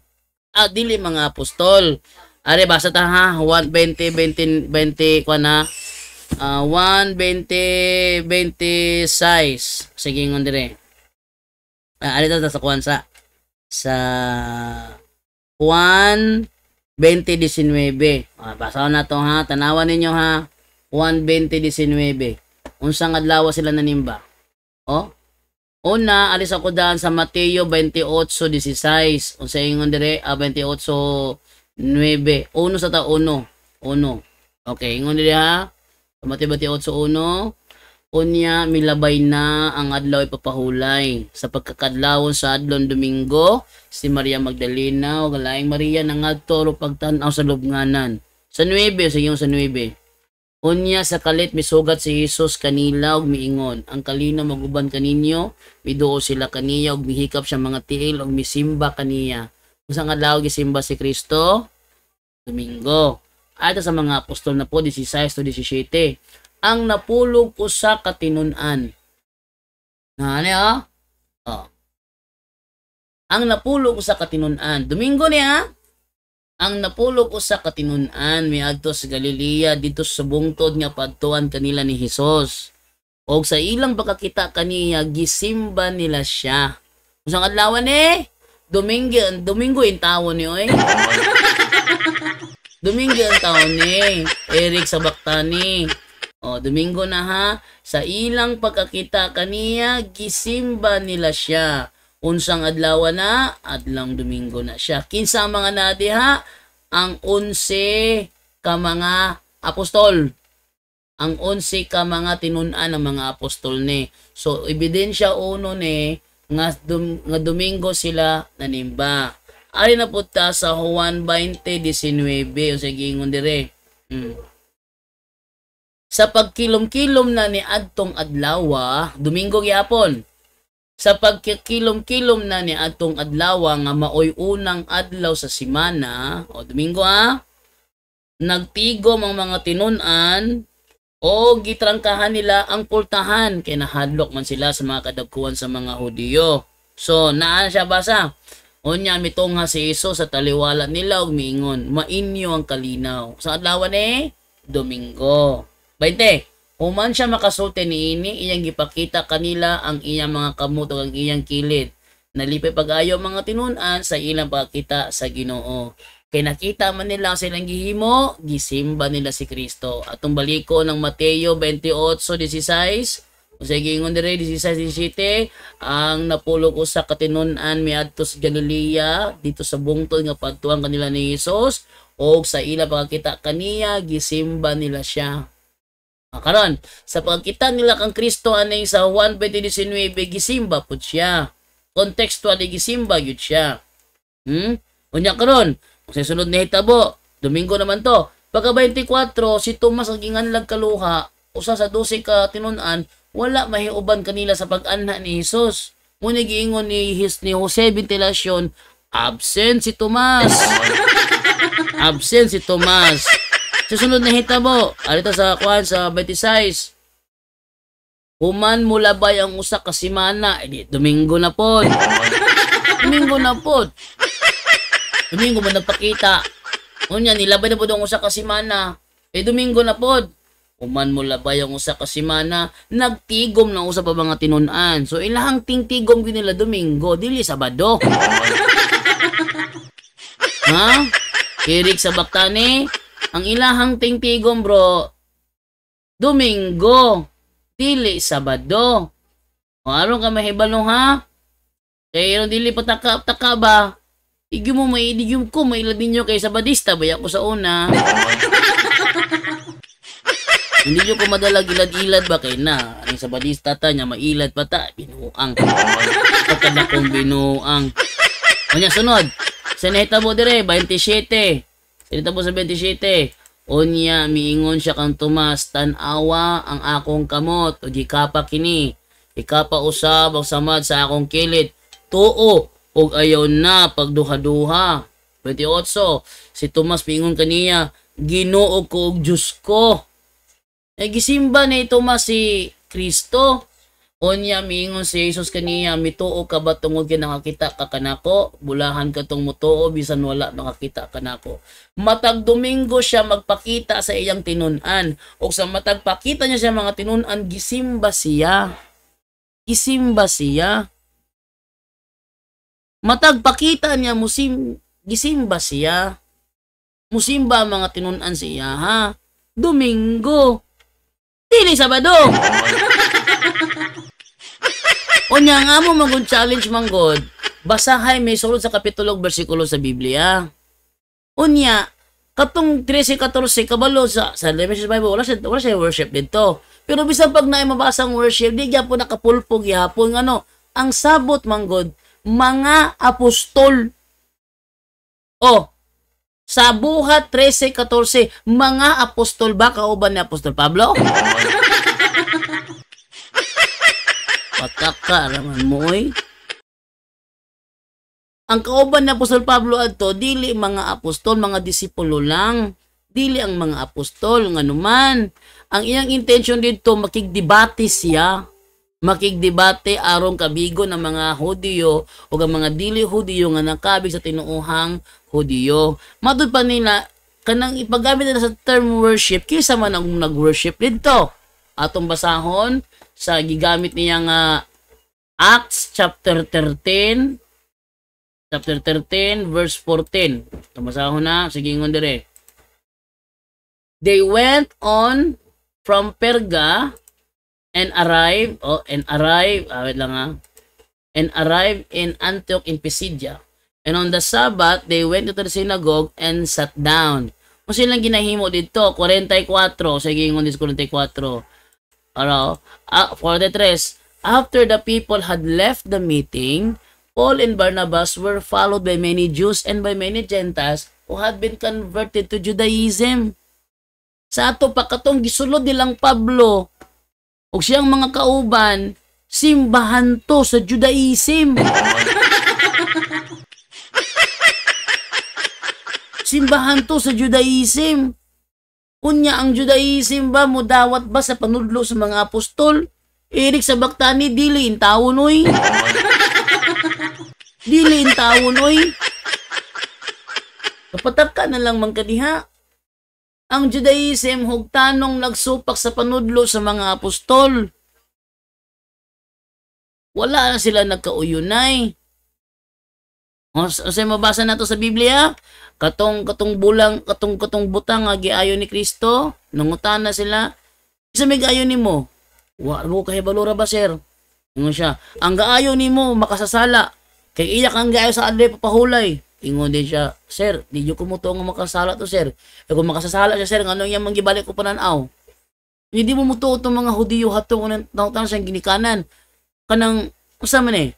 dili mga apostol. Are basa ta ha 1:20 kwa na 1:20 26. Sige ngon dire. Ari ta sa kuan sa 1:20-19. Basa na to ha, tanawan ninyo ha. 1:20-19. Unsang adlaw sila nanimba? Oh? Una, alis ako daan sa Mateo 28:16. Unsa ingon dire? 28:9. Uno sa ta uno. Okay, ingon dire ha. Sa Mateo 28:1. Unya milabay na ang adlaw ipapahulay. Sa pagkakadlawon sa adlon Domingo, si Maria Magdalena ug laing Maria nangadto pagtan-aw sa lubnganan. Sa 9, sige sa 9. Unya sa kalit misugat si Jesus kanila ug miingon, ang kalino maguban kaninyo, miduo sila kaniya ug mihikap siya mga tiil ug misimba kaniya. Usa nga adlaw gisimba si Kristo? Domingo. Ato sa mga apostol na po 16-17. Ang napulog usa ka tinun-an. Ano ha? Ang napulog usa ka tinun-an. Domingo niya. Ang napulog usa ka tinun-an miadto sa Galilea dito sa bungtod nga padtuan kanila ni Hesus. Og sa ilang pagkakita kaniya gisimba nila siya. Usang adlaw ni? Domingo in tawon ni oy. Domingo in tawon ni Eric Sabaktani. Domingo na ha. Sa ilang pagkakita kaniya gisimba nila siya. Unsang adlaw na, adlang Domingo na siya. Kinsa ang mga nadiha? Ang 11 ka mga apostol. Ang 11 ka mga tinun-an ng mga apostol ni. So, ebidensya uno ni nga Domingo sila nanimba. Ari na punta sa Juan 20:19. O sige, ingon dire. Sa pagkilom-kilom na ni adtong adlaw, Domingo gyapon. Sa pagkikilom-kilom na ni atong adlaw nga maoy unang adlaw sa semana, Domingo nagtigom ang mga tinun-an o gitrangkahan nila ang pultahan kay nahadlok man sila sa mga kadagkuhan sa mga Hudiyo. So, naa siya basa. Unya mitungha si Hesus sa taliwala nila og miingon, mainyo ang kalinaw. Sa adlaw ni Domingo. 20. Human siya makasulti niini, iyang gipakita kanila ang iyang mga kamot ug ang iyang kilid. Nalipay pag-ayo mga tinun-an sa ilang pagkita sa Ginoo. Kay nakita man nila ang silang gihimo, gisimba nila si Kristo. Atong baliko ng Mateo 28:16, sa giingon dire 16:17, ang napulog usa ka tinud-an miadto sa Galilea dito sa bungtod nga padtuan kanila ni Hesus, o sa ila pagkita kaniya gisimba nila siya. Karon sa pagkita nila kang Kristo anay sa Juan 20:19 gisimba pud siya. Contextually gisimba gyud siya. Unya karon sa sunod na hitabo, Domingo naman to. Pagka 24, si Tomas ang ginganlag kaluha, usa sa 12 ka tinun-an, wala mahiuban kanila sa pag-anha ni Hesus. Muna giingon ni Jose Ventilacion, absent si Tomas. Absent si Tomas. Sa sunod na hitabo, alita sa kuan sa 26. Human mulabay ang usa ka semana, Domingo na pod. Domingo na pod. Domingo mo nagpakita. Unya nilabay na pod ang usa ka semana. Domingo na pod. Human mo labay ang usa ka semana, nagtigom na usa pa mga tinun-an. So ilahang tingtigom gyud nila Domingo, dili Sabado. Ha? Kirik sa baktani, ang ilahang tingtigom bro, Domingo, dili Sabado. O aron ka mahibalo ha? Kaya dili pataka ba? Igyum mo maidigyum ko, mailad ninyo kay Sabadista, baya ko sa una. Hindi nyo ko madalag ilad-ilad ba kay na. Ang Sabadista ta niya, mailad pa ta, binuang. Pagkada kong binuang. Kanya sunod, seneta mo dire, 27. Seneta mo sa 27. Onya, miingon siya kang Tomas, tanawa ang akong kamot, o gikapa kini. Ikapa usab ang samad sa akong kilit. Tuo, og ayaw na pagduha-duha. 28. Si Tomas pingon kaniya, Ginoo ko og Diyos ko. Gisimba ni Tomas si Kristo. Onya miingon si Jesus kaniya, mituo ka ba tungod nakakita ka kanako? Bulahan ka tong mutuo bisan wala makakita kanako. Matag Domingo siya magpakita sa iyang tinun-an. O sa matag pakita niya sa mga tinun-an, gisimba siya. Gisimba siya. Matag pakita niya gisimba siya. Musimba ang mga tinun-an siya ha. Domingo. Dili Sabado. Unya nga mo mag-challenge manggod. Basahay may sulod sa kapitulo bersikulo sa Biblia. Unya katong 13-14 kabalo sa Message Bible wala siya worship dito. Pero bisan pag naay mabasang worship, di gyapon nakapulpog gyapon ang sabot manggod mga apostol. Sa buhat 13-14, mga apostol ba kauban ni Apostol Pablo? Pataka naman mo Ang kauban ni Apostol Pablo adto dili mga apostol, mga disipulo lang. Dili ang mga apostol nganuman. Ang iyang intention dito makigdebate siya. Makigdebate aron kabigo ng mga Hudiyo o ang mga dili Hudiyo nga nakabig sa tinuuhang Hudiyo. Madud pa nila kanang ipagamit nila sa term worship kaysa man ang nag-worship dito. Atong basahon sa gigamit niya nga Acts chapter 13 verse 14. Basahon na, sige ngon dire. They went on from Perga and arrived in Antioch in Pisidia. And on the Sabbath, they went to the synagogue and sat down. Kung silang ginahimo dito, 44. Sige, ngon dis 44. 43. After the people had left the meeting, Paul and Barnabas were followed by many Jews and by many Gentiles who had been converted to Judaism. Sa ato pa katong gisulod nilang Pablo, ug siyang mga kauban, simbahan to sa Judaism. Simbahan to sa Judaism. Unya ang Judaism ba mudawat ba sa panudlo sa mga apostol? Irik sa baktani dili intawon oy. Dili intawon oy. Kapatak ka na lang mangkadiha. Ang Judaism hugtanong nagsupak sa panudlo sa mga apostol. Wala na sila nagkauyunay. Sa mabasa nato sa Biblia, katong butang nga giayo ni Kristo, nangutana sila, isa may gaayo nimo. Wa mo kahibalo ra ba, sir? Ingon siya, ang gaayo nimo makasasala. Kay iyak ang gaayo sa adlay papahulay. Ingon din siya, sir, di jud ko mo to nga makasala to, sir. Kung makasasala siya, sir, ngano yang manggibalik ko pananaw. Hindi mo mutuo itong mga Hudiyo hato kung nautan siyang ginikanan. Kanang, usa man eh,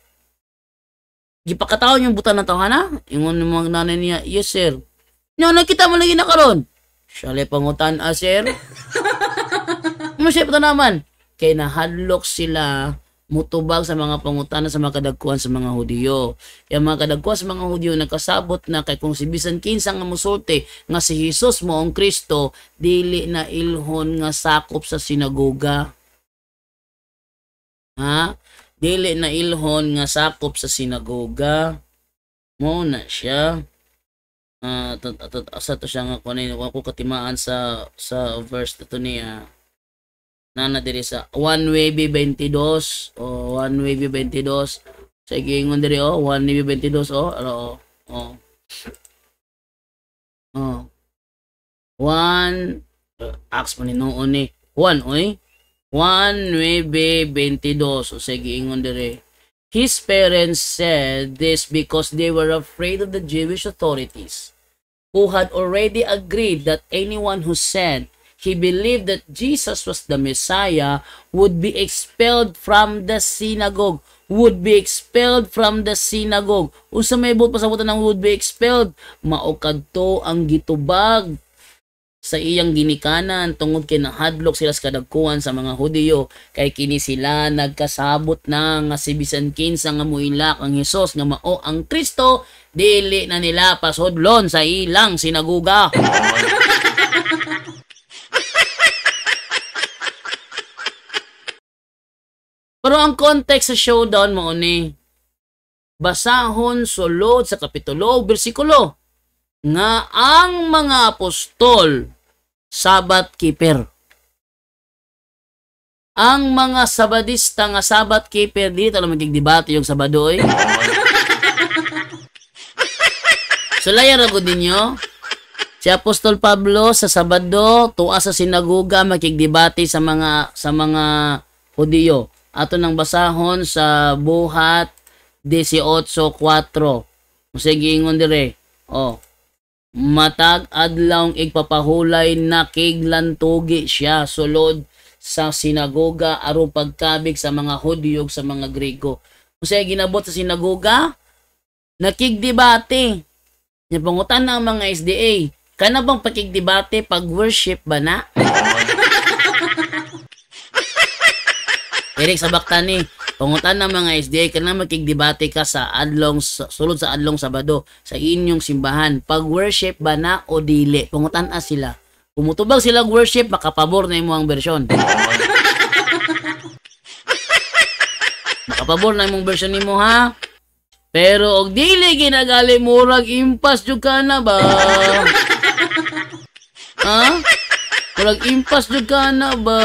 gipakataon yung buta ng tawhana? Ingon ng mga nanay niya, yes sir. Nyo, nakita mo lagi na karon. Siya pangutan, sir. Ano siya pata naman? Kaya nahadlok sila mutubag sa mga pangutanan sa mga kadagkuhan sa mga Hudiyo. Yung mga kadagkuhan sa mga Hudiyo nagkasabot na kay kung si bisan kinsa nga musulti nga si Jesus mo ang Kristo, dili na ilhon nga sakop sa sinagoga. Ha? Dili na ilhon nga sakop sa sinagoga. Mo na siya. Asa to siya nga kunin ko katimaan sa verse to niya. Nana diri sa 1:22 o 1:22. Sa gingon diri 1:22 1 ax man ni noon ni 1 1:22. So sige ingon dire. His parents said this because they were afraid of the Jewish authorities, who had already agreed that anyone who said he believed that Jesus was the Messiah would be expelled from the synagogue. Would be expelled from the synagogue. Unsa may buot pasabutan ng would be expelled? Mao kadto ang gitubag sa iyang ginikanan tungod kay nahadlok sila sa kadagkuhan sa mga Hudiyo kay kini sila nagkasabot na nga si bisan kinsa nga muilak ang Hesus nga mao ang Kristo, dili na nila pasudlon sa ilang sinagoga. Pero ang context sa showdown mo ni basahon sulod sa kapitulo bersikulo nga ang mga apostol Sabbath keeper. Ang mga Sabadista nga Sabbath keeper dito lang magigdebate yung Sabado eh. Sulaya ra gud ninyo. Si Apostol Pablo sa Sabado tuwa sa sinagoga makigdebate sa mga Hudiyo. Ato nang basahon sa Buhat 18:4. Sige ingon dire. Matag adlaw igpapahulay nakiglantugi siya sulod sa sinagoga aron pagkabig sa mga Hudiyo sa mga Grego. Sige ginabot sa sinagoga nakigdebate. Nya pangutan ng mga SDA, kana bang pakigdebate pag worship ba na? Eric sa baktani, pangutan ng mga SDA kana makigdebate ka sa sulod sa adlong Sabado sa inyong simbahan. Pag worship ba na o dili? Pangutan sila. Kumutubag sila worship, makapabor na imo ang bersyon. Makapabor na imong bersyon nimo ha. Pero og dili ginagali murag impas jud ka na ba? Ha? Murag impas jud ka na ba?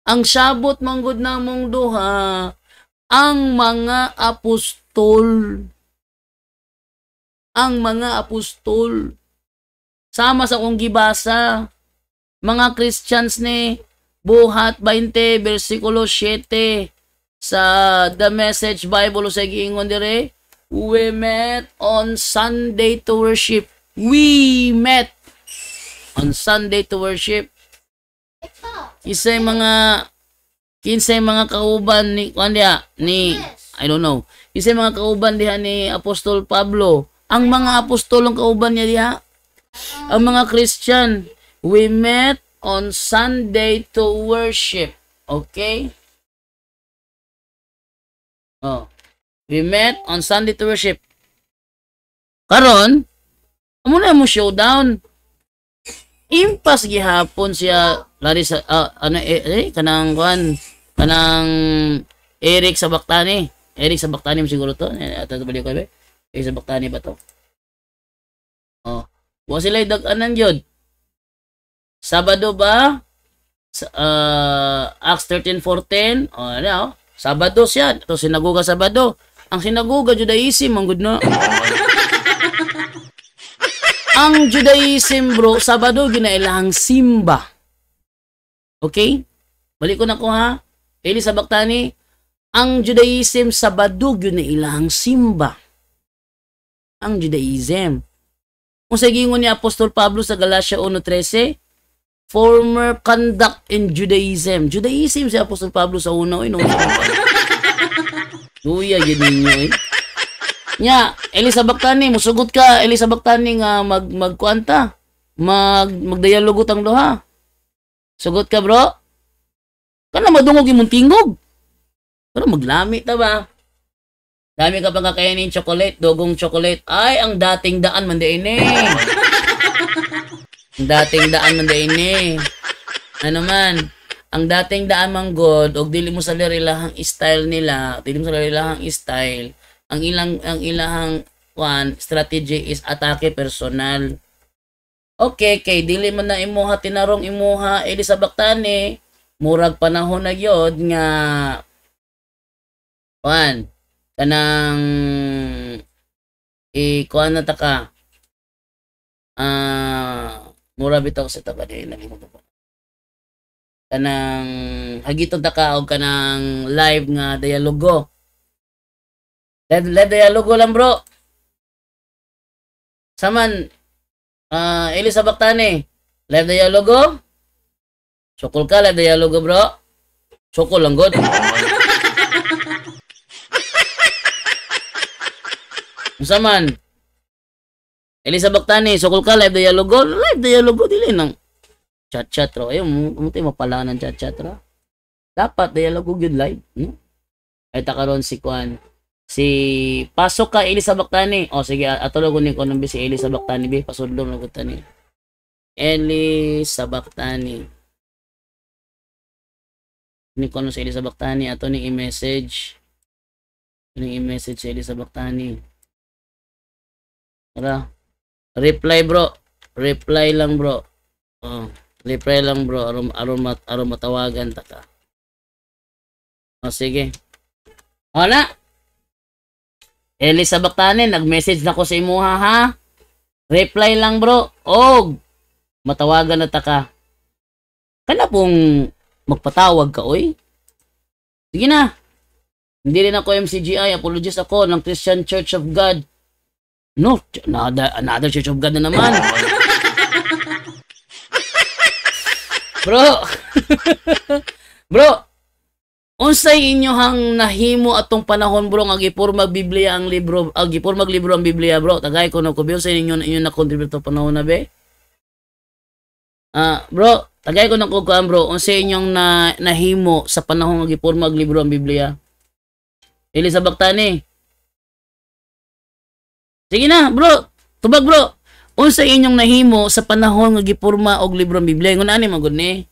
Ang sabot manggod namong duha, ang mga apostol. Ang mga apostol. Sama sa kong gibasa, mga Christians ni Buhat 20 versikulo 7 sa The Message Bible sa giingon dire, we met on Sunday to worship. We met on Sunday to worship. Kinsay mga kauban ni I don't know. Kinsay mga kauban diha ni Apostol Pablo. Ang mga apostol ang kauban niya diha. Ang mga Christian, we met on Sunday to worship. Okay? We met on Sunday to worship. Karon, amo na mo showdown. Impas gihapon siya Larissa kanang Eric sa Baktani. Eric sa Baktani siguro to. Ato baliw kay be. Eric sa Baktani ba to? Wa sila dag-anan jud. Sabado ba? Acts 13:14. Sabado siya. To sinagoga Sabado. Ang sinagoga Judaism ang good na. Ang Judaism bro, Sabado ginailang simba. Okay? Balik ko na ko ha. Eli sa Baktani, ang Judaism Sabado ginailang simba. Ang Judaism. Kung sa gingon ni Apostol Pablo sa Galatia 1:13, former conduct in Judaism. Judaism si Apostol Pablo sa una. Luya, yun ninyo eh. Nya, Elizabeth Tani, musugot ka, Elizabeth Tani nga magkuanta. Magdialogo tang duha. Sugot ka, bro? Kana madungog imong tingog. Pero maglami ta ba? Dami ka pa kakainin chocolate, dugong chocolate. Ay, ang dating daan man di ini. Ang dating daan man di ini. Ano man? Ang dating daan man god, og dili mo sa ilahang style nila, dili mo sa ilahang style. Ang ilahang strategy is atake personal. Okay, kay dili man na imuha tinarong imuha Elizabeth Tani, murag panahon na gyud nga kanang kuan na ta ka. Mura bitaw sa taka di nalimutan ko. Kanang hagiton ta ka og kanang live nga dialogo. Live dialogo lang bro. Saman Elizabeth Tani, live dialogo. Sukol ka live dialogo bro. Sukol lang god. Saman Elizabeth Tani, sukol ka live dialogo. Live dialogo dili nang chat ro. Ayo mo tayo mapala ng chat ro. Dapat dialogo gyud live. Ay ta karon si Kwan. Si pasok ka Elizabeth Tani. O sige, atulog ni ko nang si Elizabeth Tani bi pasudlong na gud tani. Elizabeth Tani. Ni ko si Elizabeth Tani ato ni i-message. Ni i-message si Elizabeth Tani. Tara. Reply bro. Reply lang bro. Reply lang bro. Aron matawagan ta ka. O sige. O na. Elizabeth Tani, nag-message na ko sa imuha ha. Reply lang bro. Og matawagan na ta ka. Kana pong magpatawag ka oy. Sige na. Hindi rin ako MCGI. Apologies ako ng Christian Church of God. No, another Church of God na naman. Bro. Bro. Unsay inyohang nahimo atong panahon bro nga gipurmag Biblia ang libro, gipurmag libro ang Biblia bro. Tagay ko no ko sa inyo na contribute to panahon na be. Bro, tagay ko na ko bro. Unsay inyong nahimo sa panahon nga gipurmag libro ang Biblia? Elizabeth Tani. Sige na, bro. Tubag bro. Unsay inyong nahimo sa panahon nga gipurma og libro ang Biblia? Ngun ani magud ni.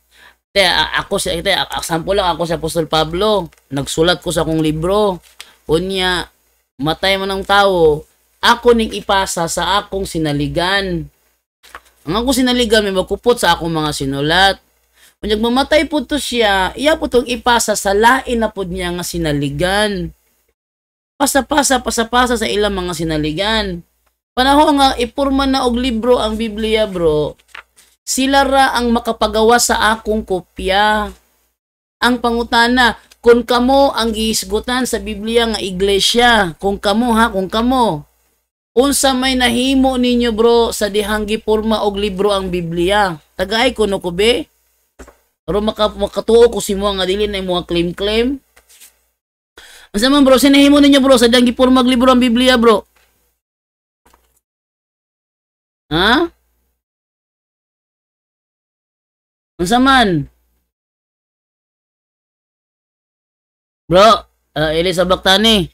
Example lang ako sa Apostol Pablo. Nagsulat ko sa akong libro. Unya, matay man ang tao, ako ning ipasa sa akong sinaligan. Ang akong sinaligan may magkupot sa akong mga sinulat. Unya, mamatay po to siya, iya po itong ipasa sa lain na po niya nga sinaligan. Pasa-pasa sa ilang mga sinaligan. Panahon nga ipurma na og libro ang Biblia bro. Sila ra ang makapagawa sa akong kopya. Ang pangutana, kung kamo ang gihisgutan sa Biblia nga iglesia, kung kamo unsa may nahimo ninyo bro sa dihang gipurma og libro ang Biblia. Tagay ko no ko be. Pero makatuo ko si mo nga dili na mo claim. Unsa man bro, sinahimo ninyo bro sa dihang gipurma og libro ang Biblia bro? Ha? Unsa man? Bro, Elizabeth Tani.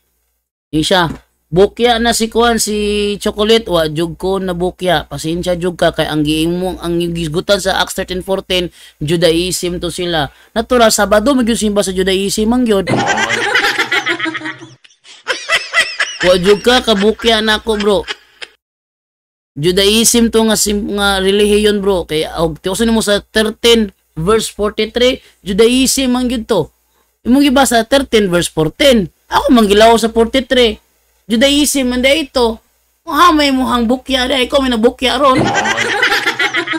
Isha, bukya na si Kuan si Chocolate wa jug ko na bukya. Pasensya jug ka kay ang giing mo ang gisgutan sa Acts 13:14 Judaism to sila. Natural Sabado magyusimba sa Judaism ang gyud. Wa jug ka kabukya nako bro. Judaism to nga relihiyon bro. Kaya tiusan mo sa 13 verse 43, Judaism ang yun to. Imong gibasa 13 verse 14. Ako manggilaw sa 43. Judaism, hindi ito. May muhang bukya. Ikaw may nabukya ron.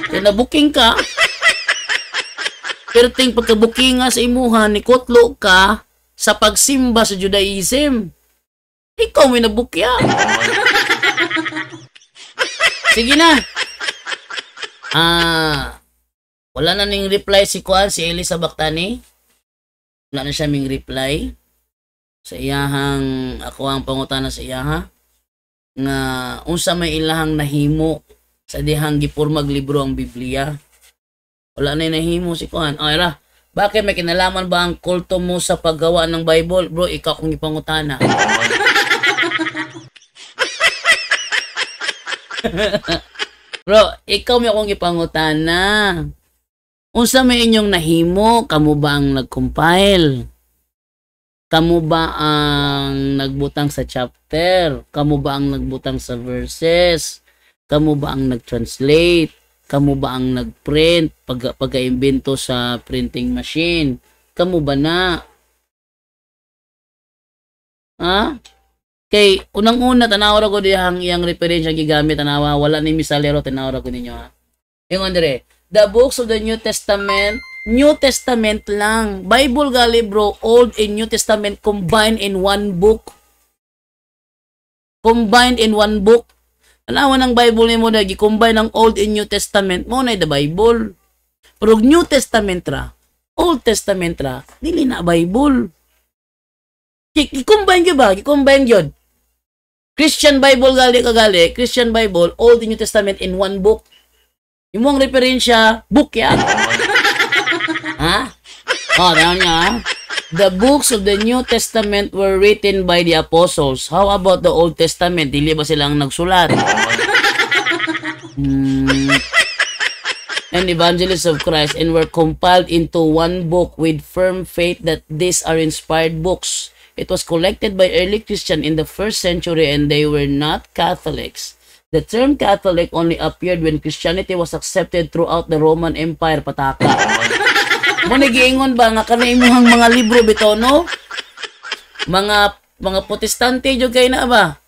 Kaya nabuking ka. Pero ting pagkabuking nga sa imuhan, nikotlo ka sa pagsimba sa Judaism. Ikaw may nabukya. Sige na. Wala na ning reply si Kuan, si Elisa Bactani. Wala na siya ming reply. Sa iyahang, ako ang pangutana sa iyaha. Nga, unsa may ilahang nahimo sa dihang gipurmag libro ang Biblia. Wala na nahimo si Kuan. Ra, bakit may kinalaman ba ang kulto mo sa paggawa ng Bible? Bro, ikaw kong ipangutana. Bro, ikaw may akong ipangutana. Unsa may inyong nahimo? Kamu ba ang nag-compile? Kamu ba ang nagbutang sa chapter? Kamu ba ang nagbutang sa verses? Kamu ba ang nag-translate? Kamu ba ang nag-print? Pag-imbento sa printing machine? Kamu ba na? Kay unang-una tanawa ko diyang iyang referensya gigamit tanawa wala ni misalero tanawa ko ninyo ha. Yung andre, the books of the New Testament lang. Bible gali bro, Old and New Testament combined in one book. Combined in one book. Tanawa ng Bible nimo na gi-combine ang Old and New Testament mo na the Bible. Pero New Testament ra, Old Testament ra, dili na Bible. Gi-combine gyud ba? Gi-combine gyud. Christian Bible gali, Christian Bible, Old and New Testament in one book. Yung mong referensya, book yan. Tawag niya, the books of the New Testament were written by the apostles. How about the Old Testament? Dili ba silang nagsulat? And evangelists of Christ and were compiled into one book with firm faith that these are inspired books. It was collected by early Christians in the 1st century and they were not Catholics. The term Catholic only appeared when Christianity was accepted throughout the Roman Empire, pataka. Mo nagiingon ba nga kanay imuhang mga libro bitaw no? Mga Protestante jud kay na ba?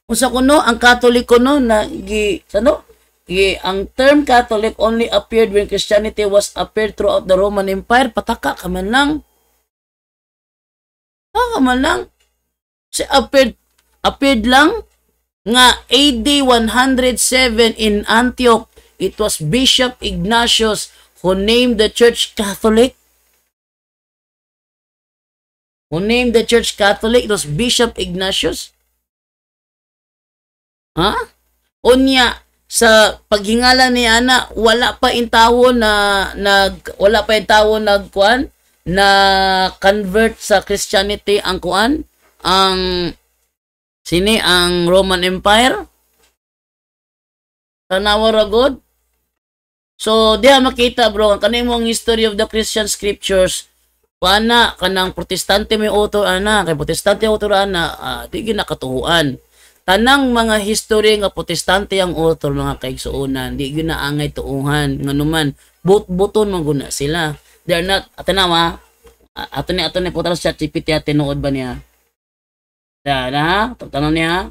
Unsa kuno ang Catholic kuno na ang term Catholic only appeared when Christianity was appeared throughout the Roman Empire, pataka ka man lang. Si appeared lang nga AD 107 in Antioch. It was Bishop Ignatius who named the church Catholic. It was Bishop Ignatius. Unya sa paghingala ni ana wala pa in tawo nagkuan na convert sa Christianity ang Roman Empire. Tanawa ra god. So diha makita bro ang kanimong history of the Christian scriptures kanang Protestante may author kay Protestante author di ginakatuhuan. Tanang mga history nga Protestante ang author mga kaigsuonan di ginaangay tuuhan nganuman buton man guna sila. They're not, atanawa, ato ni putal sa ChatGPT at tinuod ba niya? Tanong niya,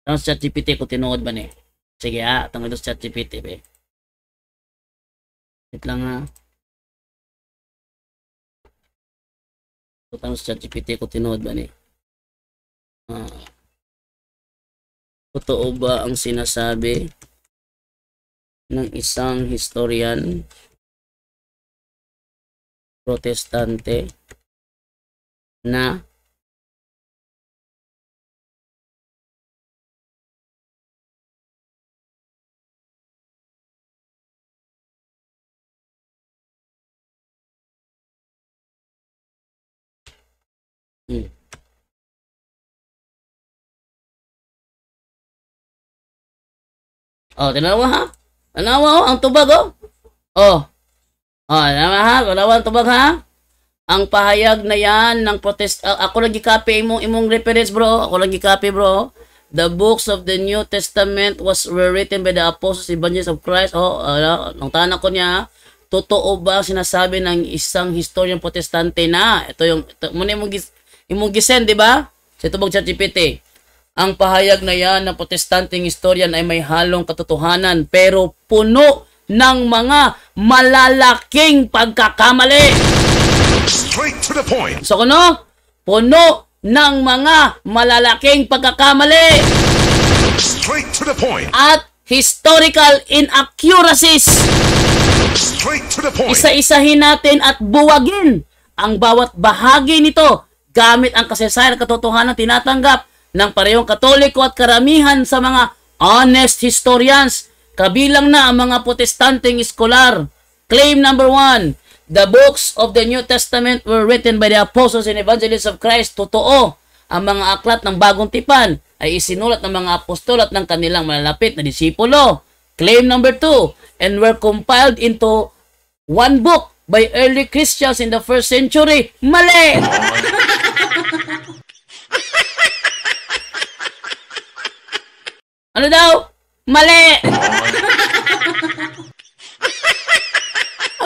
tanong sa ChatGPT kung tinuod ba niya? Sige tanong sa ChatGPT, be. Wait lang tanong sa ChatGPT kung tinuod ba niya? Totoo ba ang sinasabi ng isang historian Protestante na tinawa ang tubag tinawa ang tubag ang pahayag na yan ng ako lagi copy imong reference bro, the books of the New Testament were written by the apostles, evangelists of Christ. Nung tanong ko niya, totoo ba sinasabi ng isang historian Protestante na ito muna mong imong gisend, di ba? Sa tubog ChatGPT. Ang pahayag na yan ng protestanteng historian ay may halong katotohanan pero puno ng mga malalaking pagkakamali. Straight to the point. So kuno, puno ng mga malalaking pagkakamali Straight to the point. at historical inaccuracies. Straight to the point. Isa-isahin natin at buwagin ang bawat bahagi nito gamit ang kasaysayan at katotohanan tinatanggap ng parehong Katoliko at karamihan sa mga honest historians, kabilang na ang mga protestanteng eskolar. Claim number 1, the books of the New Testament were written by the apostles and evangelists of Christ. Totoo, ang mga aklat ng bagong tipan ay isinulat ng mga apostol at ng kanilang malalapit na disipulo. Claim number 2, and were compiled into one book by early Christians in the first century. Mali! Ano daw? Mali!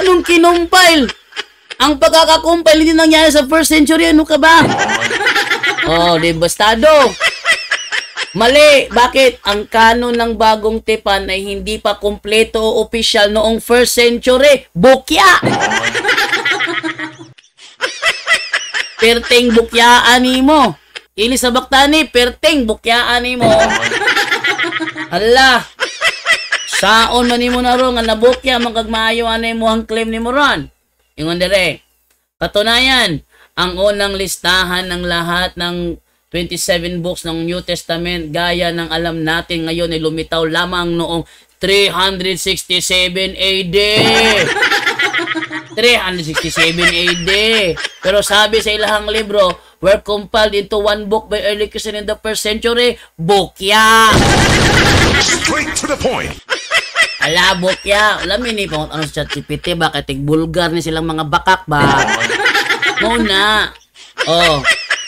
Anong kinumpile? Ang pagkakakumpile hindi nangyari sa first century. Ano ka ba? Oh, di bastado. Mali. Bakit? Ang kanon ng bagong tipan ay hindi pa kumpleto o opisyal noong first century. Bukya! Perteng bukyaan mo. Ili sa baktani, perteng bukyaan mo. Hala. Saon man nimo na ro nga nabukya magagmaayo anay mo ang claim nimo ron. Ingon dire. Katunayan, ang unang listahan ng lahat ng 27 books ng New Testament gaya ng alam natin ngayon ay lumitaw lamang noong 367 AD. 367 AD. Pero sabi sa ilahang libro, were compiled into one book by early Christians in the first century. Bukya! Straight to the point. Ala, bukya. Alam ni pa ano sa ChatGPT, bakit bulgar ni silang mga bakak ba? Muna. Oh,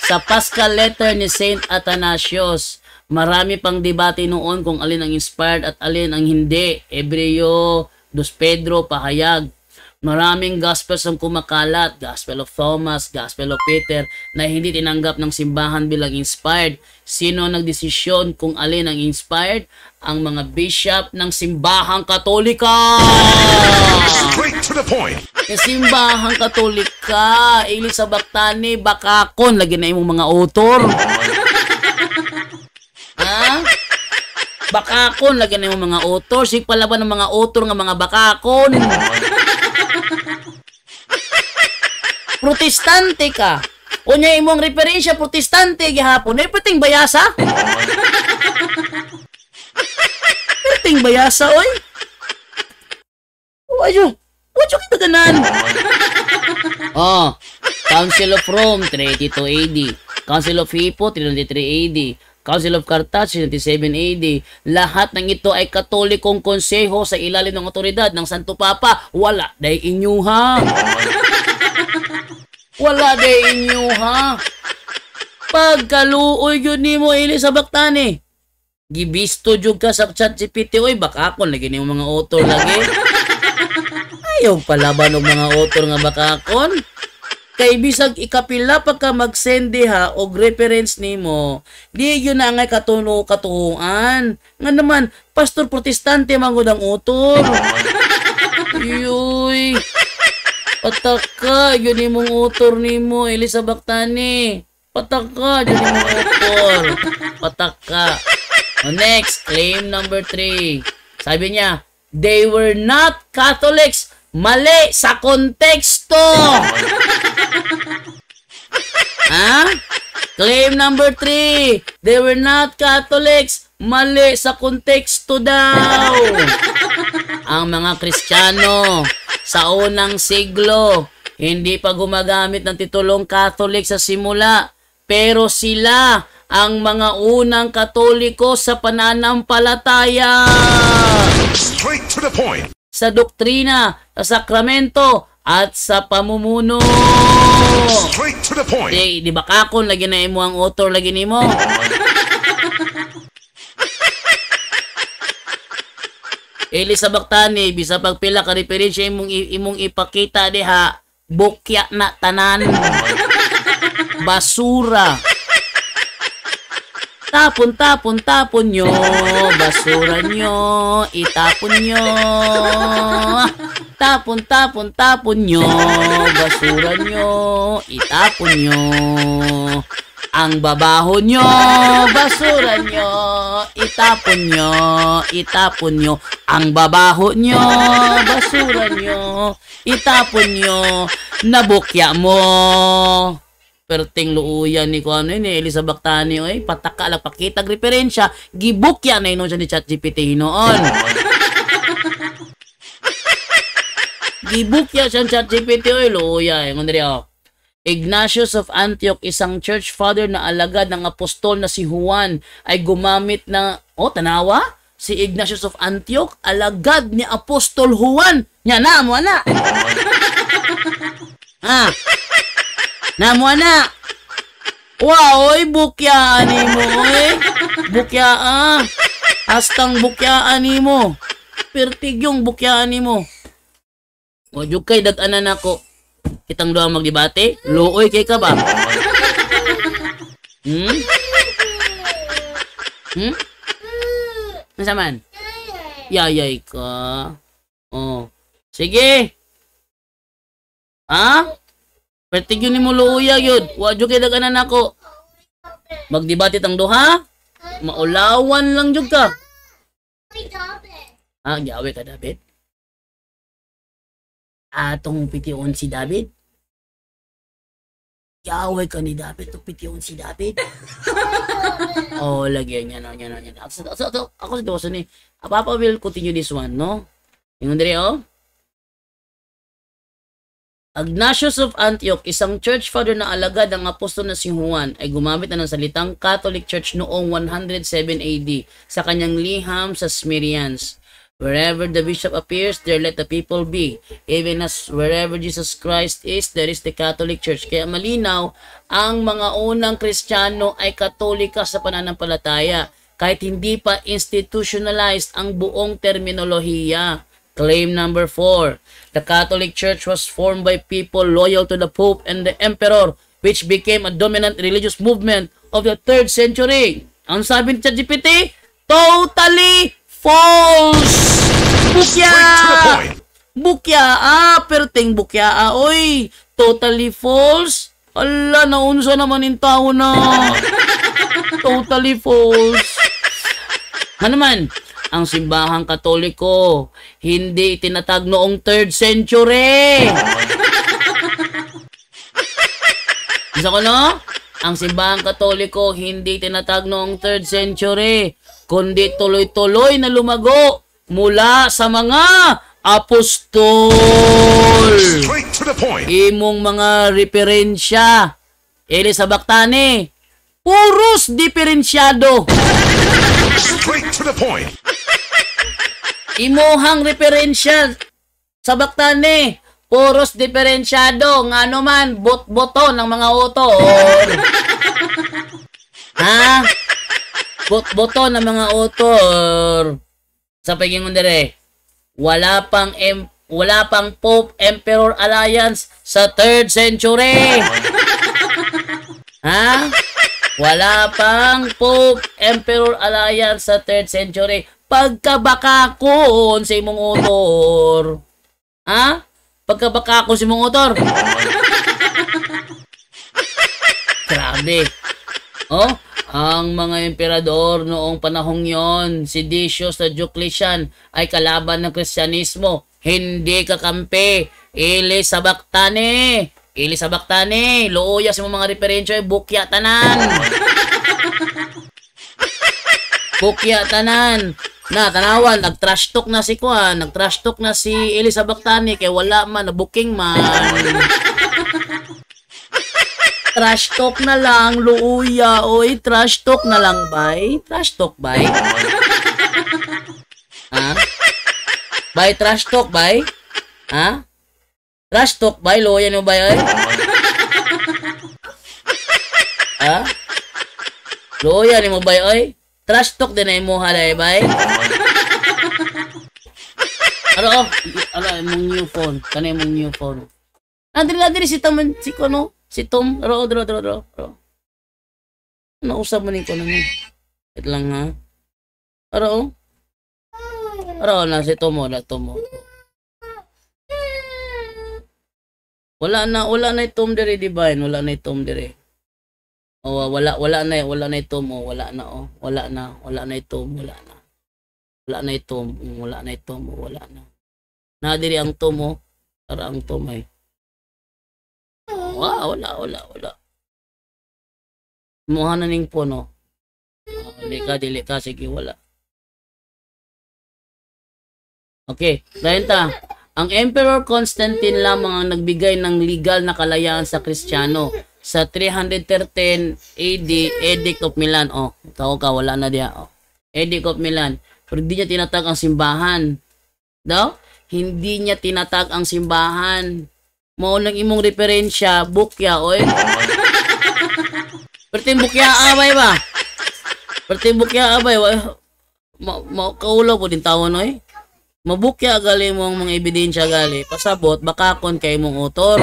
sa Paschal letter ni Saint Athanasius, marami pang debate noon kung alin ang inspired at alin ang hindi. Hebreo, 2 Pedro, pahayag. Maraming gospels ang kumakalat, Gospel of Thomas, Gospel of Peter, na hindi tinanggap ng simbahan bilang inspired. Sino nagdesisyon kung alin ang inspired? Ang mga bishop ng simbahang Katolika! Straight to the point. Yung simbahang Katolika, ili sa baktani, bakakon, lagi na yung mga autor. Ha? Bakakon, lagi na yung mga autor. Sig palaban ng mga autor nga mga bakakon. Protestante ka. Unya imong referensya protestante gihapon. Ay pating bayasa. Pating bayasa oy. Wajo kita ganan. Oh, Council of Rome 382 AD. Council of Hippo 393 AD. Council of Carthage 97 AD. Lahat ng ito ay katolikong konseho sa ilalim ng otoridad ng Santo Papa. Wala day inyo ha. Wala day inyo ha. Pagkaluoy yun ni mo ili sa baktani. Gibisto jud ka sa ChatGPT oy bakakon lagi ni mga author lagi. Ayaw palaban og mga author nga bakakon. Kay bisag ikapila pagka magsende ha og reference nimo, di yun na ngay katunuan. Nga naman, pastor protestante mangod ang author. Yuy. Pataka, yun imong author nimo, Elisa Bactani. Pataka, yun imong author. Pataka. Next, claim number 3. Sabi niya, they were not Catholics. Mali sa konteksto. Ha? Claim number 3. They were not Catholics. Mali sa konteksto daw. Ang mga Kristiyano sa unang siglo, hindi pa gumagamit ng titulong Catholic sa simula. Pero sila ang mga unang Katoliko sa pananampalataya. Straight to the point. Sa doktrina, sa sakramento, at sa pamumuno. Straight to the point. Di ba kakon, lagi na imo ang author, lagi ni mo. Elisa Bactani, bisa pagpila ka referensya imong ipakita diha, bukya na tanan. basura. Tapon nyo, basura nyo, itapon nyo. Tapon nyo, basura nyo, itapon nyo. Ang babaho nyo, basura nyo, itapon nyo. Ang babaho nyo, basura nyo, itapon nyo. Nabukya mo. Perting luuyan ni ko ano ni Elisa Bactani oy pataka lang pakitag referensya gibukya na ino siya ni ChatGPT hinoon. Gibukya siya ChatGPT oy luuya ngon diri oh. Ignatius of Antioch, isang church father na alagad ng apostol na si Juan, ay gumamit ng tanawa si Ignatius of Antioch alagad ni apostol Juan. Nya na mo na. Namo na. Wow, oy bukyaan nimo oy. Bukyaan. Hastang bukyaan nimo. Pertig yung bukyaan nimo. O jud kay dag-anan nako. Kitang duha magdebate. Luoy kay ka ba? Nasaman? Yayay ka. Oh. Sige. Ha? Pertig yun ni mo luuya yun. Wadyo kay daganan ako. Magdebate tang duha. Maulawan lang jud ka. Giawe ka David? Atong pitiyon si David? Giawe ka ni David. Itong pitiyon si David? Lagyan niya na. Ako sa dosa ni. Papa will continue this one, no? Yung diri, Ignatius of Antioch, isang church father na alagad ng apostol na si Juan, ay gumamit na ng salitang Catholic Church noong 107 AD sa kanyang liham sa Smyrnians. Wherever the bishop appears, there let the people be. Even as wherever Jesus Christ is, there is the Catholic Church. Kaya malinaw, ang mga unang Kristiyano ay Katolika sa pananampalataya, kahit hindi pa institutionalized ang buong terminolohiya. Claim number 4. The Catholic Church was formed by people loyal to the Pope and the Emperor, which became a dominant religious movement of the 3rd century. Ang sabi ni ChatGPT, totally false! Bukya! Bukya! Perting bukya! Oy! Totally false! Ala, naunsa naman yung tao na! Totally false! Ano man? Ang simbahang Katoliko, hindi itinatag noong 3rd century. Isa ko no? Ang simbahang Katoliko, hindi itinatag noong 3rd century, kundi tuloy-tuloy na lumago mula sa mga apostol. Straight to the point. Imong mga referensya, Elisa Bactani, puros diferensyado. Straight to the point. Imuhang referensya sa Bactani, puros diferensyado, nga naman, bot-boto ng mga autor. Ha? Bot-boto ng mga autor. Sa pagiging dire, wala pang Pope Emperor Alliance sa 3rd century. Ha? Wala pang Pope Emperor Alliance sa 3rd century. Pagkabakakon sa imong autor. Ha? Pagkabakakon sa imong autor. Grabe. Ang mga emperador noong panahong yon, si Decius na Diocletian, ay kalaban ng Kristyanismo. Hindi kakampi. Elisa Bactani. Elisa Bactani. Luuya sa mga referensya ay bukya tanan. Bukya tanan. Na, tanawan, nag-trash talk na si Kwan, nag-trash talk na si Elisa Bactani, kay wala man, na-booking man. Trash talk na lang, luuya, oy, trash talk na lang, bay? Trash talk, bay? Ha? Bay, trash talk, bay? Ha? Trash talk, bay? Luuya nyo, bay, oy? Ha? Luuya nyo, bay, oy? Trash talk din ay mo halay, bay? Ano, imong new phone. Kana imong new phone. Nadiri si taman, si Si Tom, ro. Nausap mo ni ko na ni. Wait lang ha. Ro. Na si Tom mo, Wala na Tom dire Divine, wala na Tom dire. Oh, wala na Tom, wala na Tom, wala na. Wala na Tom, wala na. Na dire ang Tom mo, para ang Tom ay. Wala. Muha na ning puno. Dili ka, sige, wala. Okay, dahil ang Emperor Constantine lamang ang nagbigay ng legal na kalayaan sa Kristiyano sa 313 AD, Edict of Milan. Wala na diya. Edict of Milan. Pero hindi niya tinatag ang simbahan. Hindi niya tinatag ang simbahan. Maulang imong referensya, bukya, oy. Perting bukya abay ba? Kaulaw po din tawon, oy. Mabukya gali mo ang mga ebidensya gali. Pasabot, bakakon kay mong autor.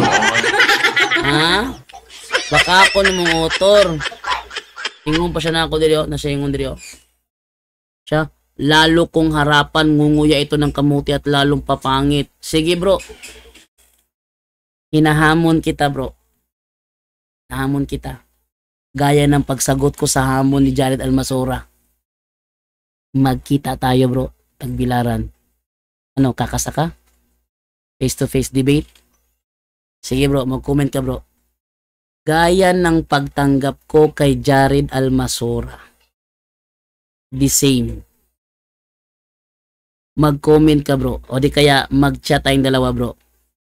Ha? Bakakon mong autor. Ingon pa siya na ako diri, nasa ingon diri. Siya, lalo kong harapan ngunguya ito ng kamuti at lalong papangit. Sige bro. Hinahamon kita bro. Hinahamon kita. Gaya ng pagsagot ko sa hamon ni Jared Almasora. Magkita tayo bro. Tagbilaran. Ano, kakasa ka? Face-to-face debate? Sige bro, mag-comment ka bro. Gaya ng pagtanggap ko kay Jared Almasora. The same. Mag-comment ka bro. O di kaya mag-chat tayong dalawa bro.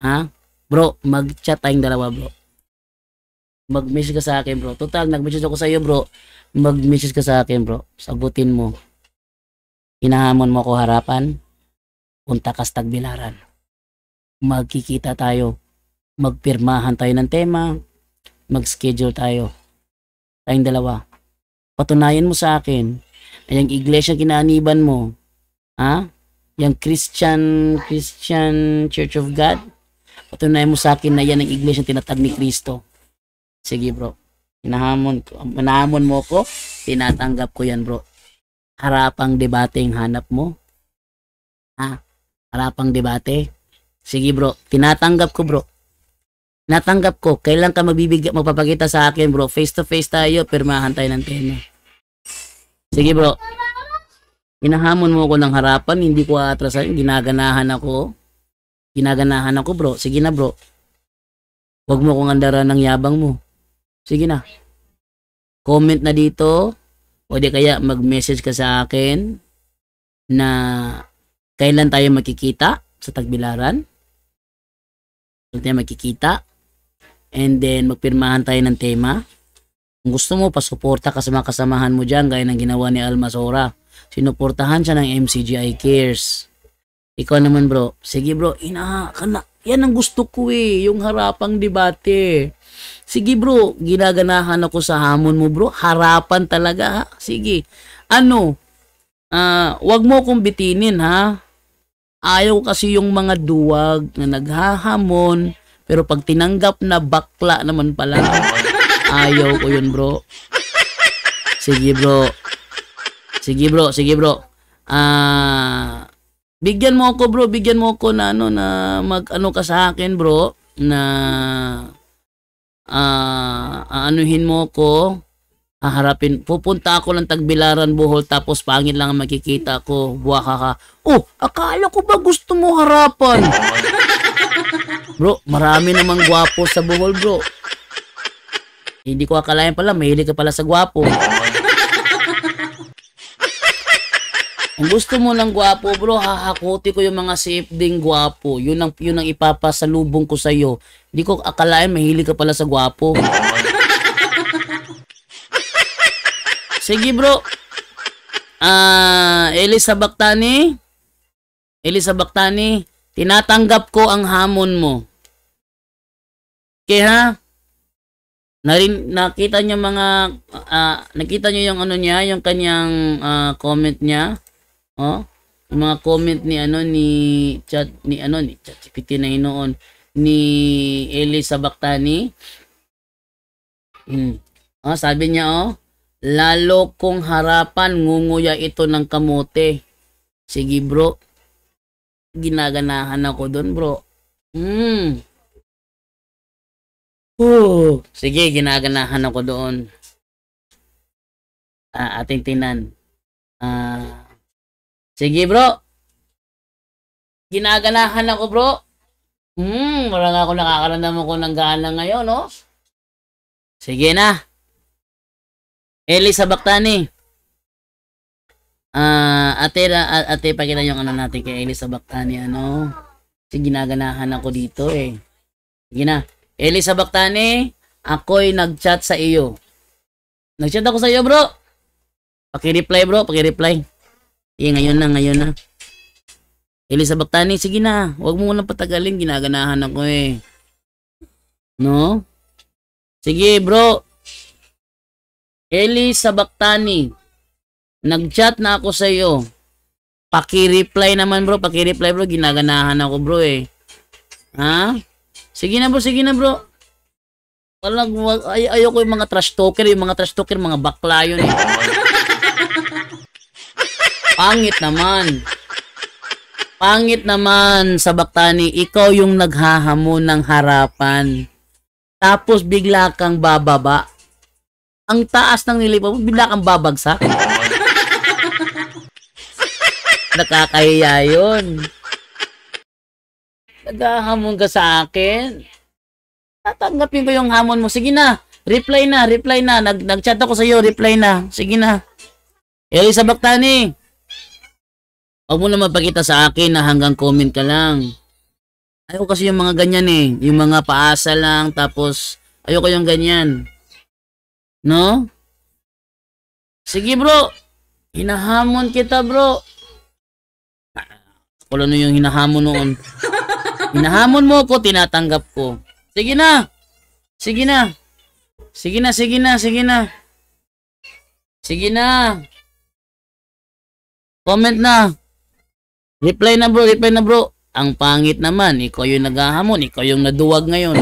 Ha? Bro, mag-chat tayong dalawa bro. Mag-message ka sa akin bro. Total, nag-message ako sa iyo bro. Mag-message ka sa akin bro. Sagutin mo. Hinahamon mo ako harapan. Punta ka sa Tagbilaran. Magkikita tayo. Magpirmahan tayo ng tema. Mag-schedule tayo. Tayong dalawa. Patunayan mo sa akin na yung iglesia kinaaniban mo, yung Christian Church of God, patunayan mo sa akin na yan ang iglesia tinatag ni Kristo. Sige bro. Hinahamon mo ko, tinatanggap ko yan bro. Harapang debate ang hanap mo. Harapang debate. Sige bro, tinatanggap ko bro. Natanggap ko. Kailan ka magpapakita sa akin bro? Face to face tayo, pirmahan tayo ng tema. Sige bro. Hinahamon mo ko ng harapan, hindi ko atrasan, ginaganahan ako bro. Sige na bro. Huwag mo kong andaran ng yabang mo. Sige na. Comment na dito. O di kaya mag-message ka sa akin na kailan tayo magkikita sa Tagbilaran. Kailan tayo magkikita. And then magpirmahan tayo ng tema. Kung gusto mo, pasuporta ka sa mga kasamahan mo dyan gaya ng ginawa ni Almasora. Sinuportahan siya ng MCGI Cares. Ikaw naman bro. Sige bro, yan ang gusto ko yung harapang debate. Sige bro, ginaganahan ako sa hamon mo bro. Harapan talaga ha. Sige. Wag mo akong bitinin ha. Ayaw kasi yung mga duwag na naghahamon. Pero pag tinanggap na bakla naman pala. Ayaw ko yun bro. Sige bro. Bigyan mo ako na mag-ano ka sa akin bro. Na anuhin mo ko. Haharapin. Pupunta ako ng Tagbilaran, Bohol, tapos pangit lang ang makikita ko. Buwaka ka. Akala ko ba gusto mo harapan? Bro, marami namang gwapo sa Bohol bro. Hindi ko akalain pala, mahilig ka pala sa gwapo. Kung gusto mo ng gwapo bro, hahakuti ko yung mga safding gwapo. Yun ang ipapasalubong ko sa'yo. Hindi ko akalain mahilig ka pala sa gwapo. Sige bro. Elisa Bactani, tinatanggap ko ang hamon mo. Okay ha? Nakita niyo nakita niyo yung niya, yung kanyang comment niya. Yung mga comment ni ChatGPT na noon ni Elisa Bactani. Sabi niya, lalo kong harapan, ngunguya ito ng kamote. Sige bro, ginaganahan ako doon bro. Sige, ginaganahan ako doon. Ating tinan. Sige bro, ginaganahan ako bro. Wala nga ako nakakaramdam ko ng gana ngayon, no? Sige na. Eli sa Baktani. Ate, pakita yung ano natin kay Eli sa Baktani, ano? Kasi ginaganahan ako dito, eh. Sige na. Eli sa Baktani, ako'y nag-chat sa iyo. Nag-chat ako sa iyo, bro. Paki-reply, bro. Paki-reply. Ngayon na. Eli sa Baktani, sige na. Huwag mo nang patagalin. Ginaganahan ako, eh. No? Sige, bro. Eli sa Baktani, nag-chat na ako sa iyo. Paki-reply naman, bro. Paki-reply, bro. Ginaganahan ako, bro, eh. Ha? Sige na, bro. Ayoko yung mga trash talker. Yung mga trash talker, mga bakla yun, eh. Pangit naman sa Baktani. Ikaw yung naghahamon ng harapan. Tapos bigla kang bababa. Ang taas ng nilipa mo, bigla kang babagsak. Nakakahiya yun. Naghahamon ka sa akin. Tatanggapin ko yung hamon mo. Sige na. Reply na. Nag-chat ako sa iyo. Reply na. Sige na. Eli sa Baktani. Huwag mo na mapakita sa akin na hanggang comment ka lang. Ayoko kasi yung mga ganyan, eh. Yung mga paasa lang. Tapos, ayoko yung ganyan. No? Sige, bro. Hinahamon kita, bro. Wala na yung hinahamon noon. Hinahamon mo ko, tinatanggap ko. Sige na. Comment na. Reply na, bro. Ang pangit naman. Ikaw yung naghahamon. Ikaw yung naduwag ngayon.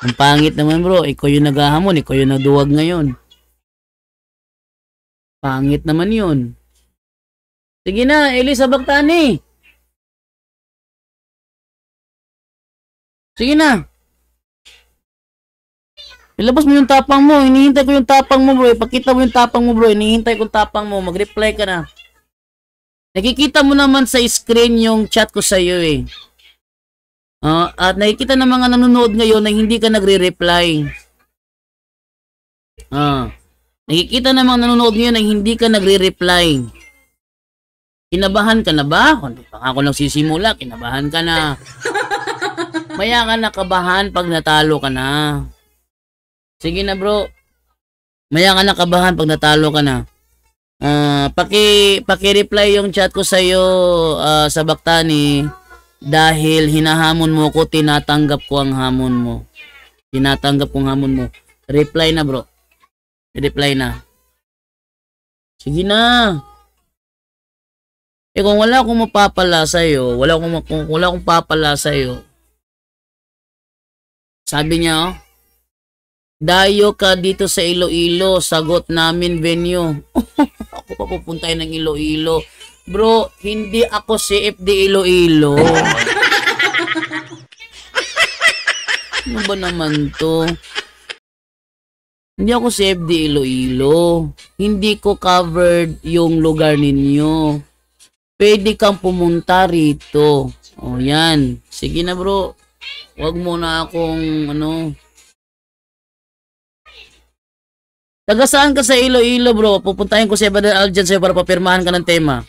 Ang pangit naman, bro. Ikaw yung naghahamon. Ikaw yung naduwag ngayon. Pangit naman yun. Sige na, Eli sa Baktani. Sige na. Ilabas mo yung tapang mo. Hinihintay ko yung tapang mo, bro. Ipakita mo yung tapang mo, bro. Hinihintay ko yung tapang mo. Mag-reply ka na. Nakikita mo naman sa screen yung chat ko sa iyo, eh. At nakikita ng mga nanonood ngayon na hindi ka nagre-reply. Nakikita ng mga nanonood ngayon na hindi ka nagre-reply. Kinabahan ka na ba? Hindi pa ako nagsisimula. Kinabahan ka na. Maya ka nakabahan pag natalo ka na. Sige na, bro. Maya ka nakabahan pag natalo ka na. Paki-reply yung chat ko sa iyo sa Baktani dahil hinahamon mo ko, tinatanggap ko ang hamon mo. Reply na, bro. Reply na. Sige na. Kung wala akong mapapala sa iyo, wala akong papala sa iyo. Sabi niya, dayo ka dito sa Iloilo, sagot namin venue. Ako pa pupuntahin ng Iloilo. Bro, hindi ako CFD Iloilo. Ano ba naman to? Hindi ako CFD Iloilo. Hindi ko covered yung lugar ninyo. Pwede kang pumunta rito. O yan. Sige na, bro. Huwag mo na akong Taga saan ka sa Iloilo, bro? Pupuntahin ko si Brother Aljan sa'yo para papirmahan ka ng tema.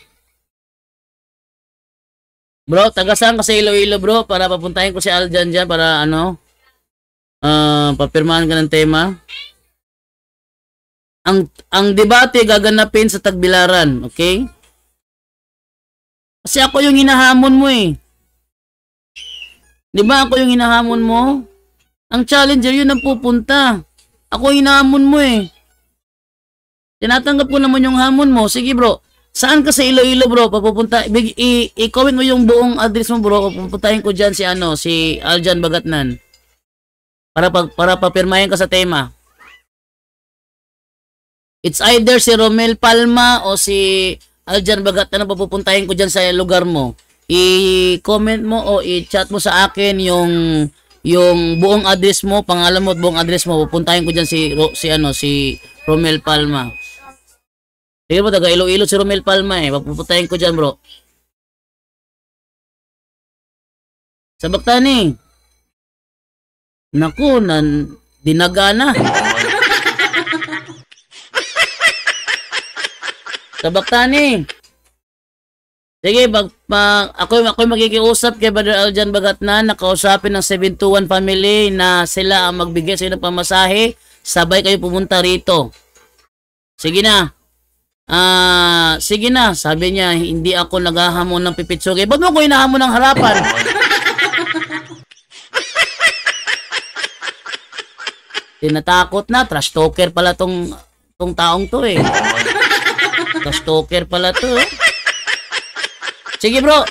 Bro, taga saan ka sa Iloilo, bro? Para papuntahin ko si Aljan dyan para papirmahan ka ng tema. Ang debate gaganapin sa Tagbilaran, okay? Kasi ako yung hinahamon mo, eh. Di ba ako yung hinahamon mo? Ang challenger yun ang pupunta. Ako hinahamon mo, eh. Tinatanggap ko naman yung hamon mo. Sige, bro. Saan ka sa Iloilo, bro? Papupunta, i-comment mo yung buong address mo, bro. Pupuntahin ko dyan si Aljan Bagatnan. Para papirmahin ka sa tema. It's either si Romel Palma o si Aljan Bagatnan na papupuntahin ko dyan sa lugar mo. I-comment mo o i-chat mo sa akin yung buong address mo, pangalan mo at buong address mo. Pupuntahin ko dyan si Romel Palma. Sige po, taga Iloilo si Romel Palma eh. Papupuntahin ko dyan, bro. Sa Bactani. Naku, dinaga na. Sa Bactani. Sige, ako makikiusap kay Brother Aljan Bagatnan, nakausapin ng 721 family na sila ang magbigay sa inyo ng pamasahe. Sabay kayo pumunta rito. Sige na. Sige na, sabi niya, hindi ako naghahamon ng pipitsugi. Ba't mo ko hinahamon ng harapan? Tinatakot na, trash talker pala tong taong to eh. Trash talker pala to. Sige bro,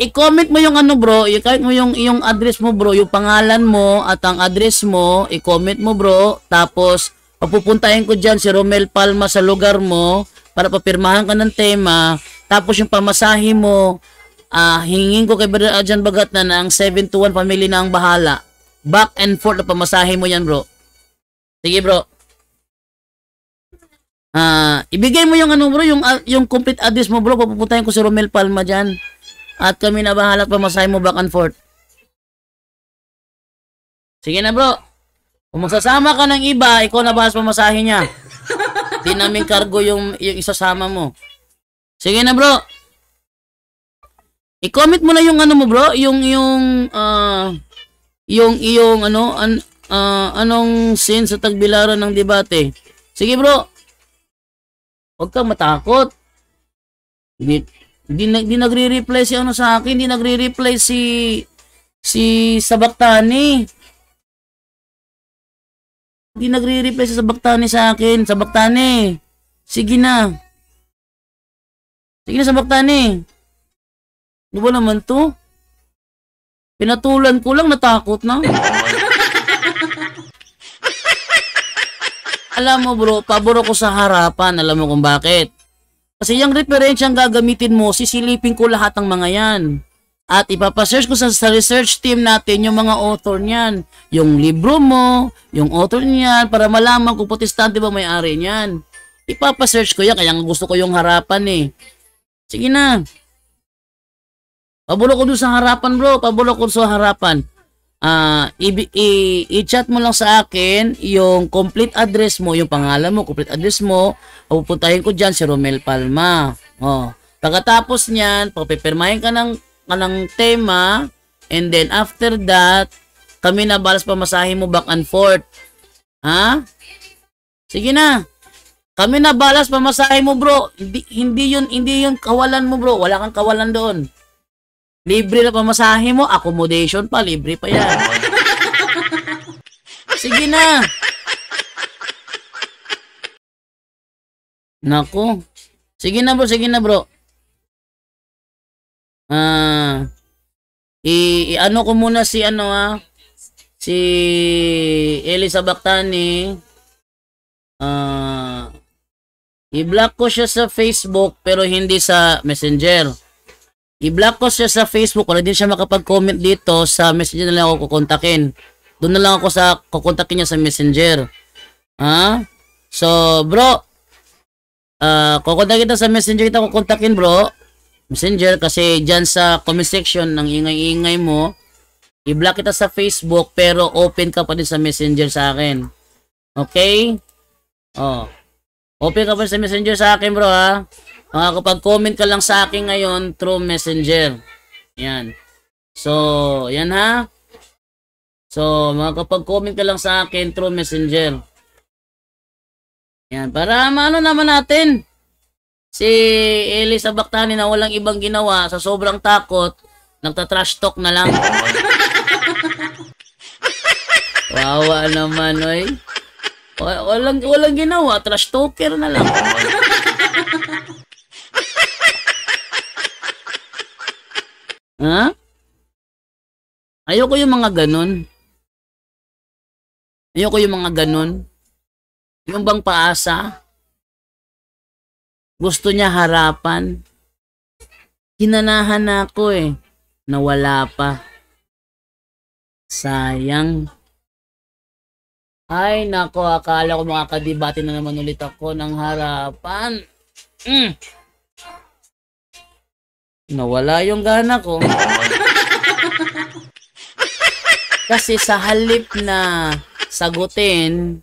i-comment mo yung ano bro, i-comment mo yung address mo bro, yung pangalan mo at ang address mo, i-comment mo bro, tapos papupuntahin ko dyan si Romel Palma sa lugar mo para papirmahan ka ng tema. Tapos yung pamasahe mo, hingin ko kay Brother Aljan Bagatnan na ang 721 family na ang bahala. Back and forth na pamasahe mo yan bro. Sige bro. Ibigay mo yung ano bro, yung complete address mo bro. Papupuntahin ko si Romel Palma dyan. At kami na bahala at pamasahe mo back and forth. Sige na bro. Kung magsasama ka ng iba, ikaw na bahas pamasahe niya. Di namin cargo yung isasama mo. Sige na bro. I-comment mo na yung ano mo bro, yung anong scene sa tagbilaran ng debate. Sige bro. Huwag kang matakot. Di nagre-reply si ano sa akin, di nagre-reply si Sabaktani. Hindi nagre-reply sa Sabaktani sa akin. Sabaktani. Sige na. Sige na Sabaktani. Ano ba naman to? Pinatulan ko lang, natakot na. Alam mo bro, pabor ko sa harapan. Alam mo kung bakit? Kasi yung referensyang gagamitin mo, sisilipin ko lahat ng mga yan. At ipapasearch ko sa research team natin yung mga author niyan. Yung libro mo, yung author niyan, para malaman kung protestante ba may-ari niyan. Ipapasearch ko yan, kaya gusto ko yung harapan eh. Sige na. Pabulo ko dun sa harapan bro, pabulo ko sa harapan. I-chat mo lang sa akin yung complete address mo, yung pangalan mo, complete address mo. Pupuntahin ko dyan si Romel Palma. Pagkatapos niyan, papipirmahin ka ng tema, and then after that, kami na balas pamasahe mo back and forth. Ha? Sige na. Kami na balas pamasahe mo, bro. Hindi yun kawalan mo, bro. Wala kang kawalan doon. Libre na pamasahe mo, accommodation pa, libre pa yan. Sige na. Nako. Sige na, bro. Sige na, bro. Ano ko muna si si Elisa Bactani. I-block ko siya sa Facebook pero hindi sa Messenger. I-block ko siya sa Facebook, wala din siya makapag-comment dito. Sa Messenger na lang ako kukontakin. Doon na lang ako sa kukontakin niya sa Messenger. So bro, kukontakin kita sa Messenger, kita kukontakin bro. Messenger, kasi dyan sa comment section ng ingay-ingay mo, i-block kita sa Facebook pero open ka pa din sa Messenger sa akin. Okay? Open ka pa din sa Messenger sa akin bro ha. Makakapag-comment ka lang sa akin ngayon through Messenger. Yan. So, yan ha. So, makakapag-comment ka lang sa akin through Messenger. Yan. Para maano naman natin. Si Elisa Bactani na walang ibang ginawa, sa sobrang takot, nagta-trash talk na lang. Wawa naman, oy. Walang ginawa, trash talker na lang. Ha? Ayoko yung mga ganun. Ayoko yung mga ganun. Yung bang paasa, gusto niya harapan. Hinanahan na ako eh. Nawala pa. Sayang. Ay, nako, akala ko makakadibate na naman ulit ako ng harapan. Nawala yung gana ko. Kasi sa halip na sagutin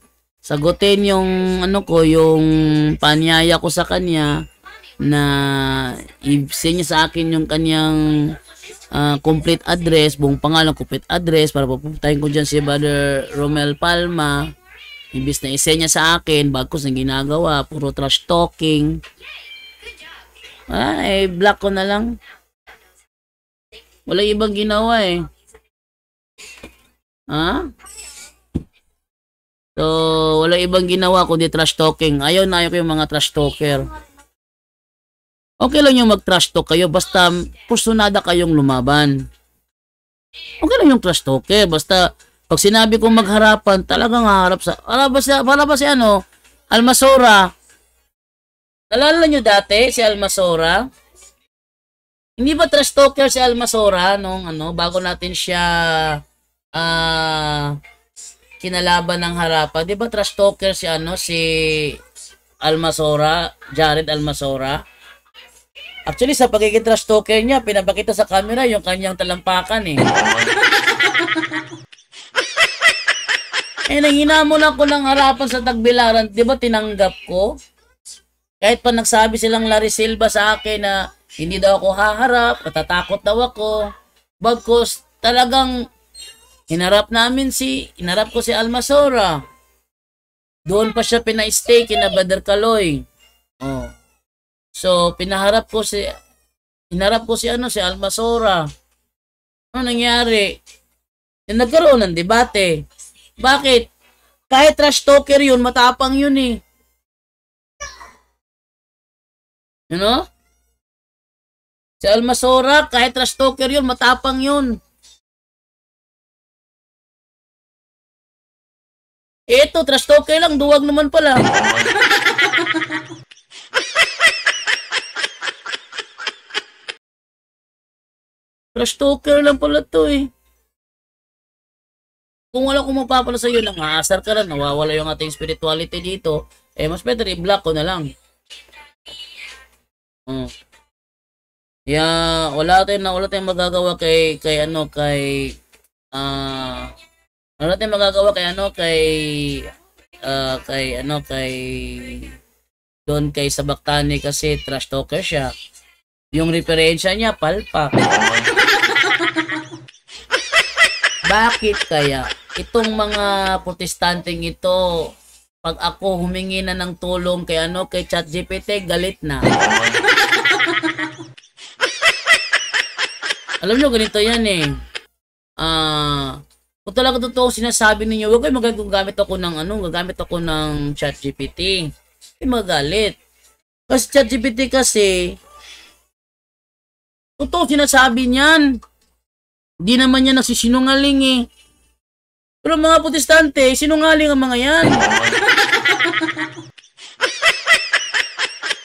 yung yung panyaya ko sa kanya na i-send niya sa akin yung kanyang complete address, buong pangalan, complete address para pupuntahin ko dyan si Brother Romel Palma. Imbis na i-send niya sa akin, bagkus na ginagawa, puro trash talking. Block ko na lang. Walang ibang ginawa eh. So, wala ibang ginawa kundi trash talking. Ayaw ko yung mga trash talker. Okay lang yung mag-trash talk kayo basta personada kayong lumaban. Okay lang yung trash talker basta pag sinabi kong magharapan, talagang haharap sa para ba si Almasora. Nalala nyo dati si Almasora? Hindi ba trash talker si Almasora nung bago natin siya kinalaban ng harapan? Di ba trash talker si si Almasora, Jared Almasora? Actually, sa pagiging trash talker niya, pinapakita sa camera yung kanyang talampakan eh. Nanghinamon ako ng harapan sa Tagbilaran. Di ba tinanggap ko? Kahit pa nagsabi silang Larry Silva sa akin na hindi daw ako haharap, natatakot daw ako. Bagkus, talagang hinarap ko si Almasora. Doon pa siya pina-stay kina Brother Kaloy. So, hinarap ko si Almasora. Ano nangyari? Nagkaroon ng debate. Bakit? Kahit trash talker yun, matapang yun eh. You know? Si Almasora, kahit trash talker yun, matapang yun. Ito, trash talker lang, duwag naman pala. Trash talker lang pala to eh. Kung wala kong mapapala sa iyo, nang-aasar ka rin, nawawala yung ating spirituality dito, mas better i-block ko na lang. Wala tayong magagawa kay Don kay Sabaktani kasi trash talker siya. Yung referensya niya, palpak. Bakit kaya? Itong mga protestanteng ito, pag ako humingi na ng tulong kay ChatGPT, galit na. Alam nyo, ganito yan eh. Kung talaga totoo sinasabi ninyo, huwag kayo gagamit ako ng ChatGPT. Hindi magalit. Kasi ChatGPT kasi, totoo sinasabi niyan. Hindi naman niya nagsisinungaling eh. Pero mga protestante, sinungaling ang mga yan.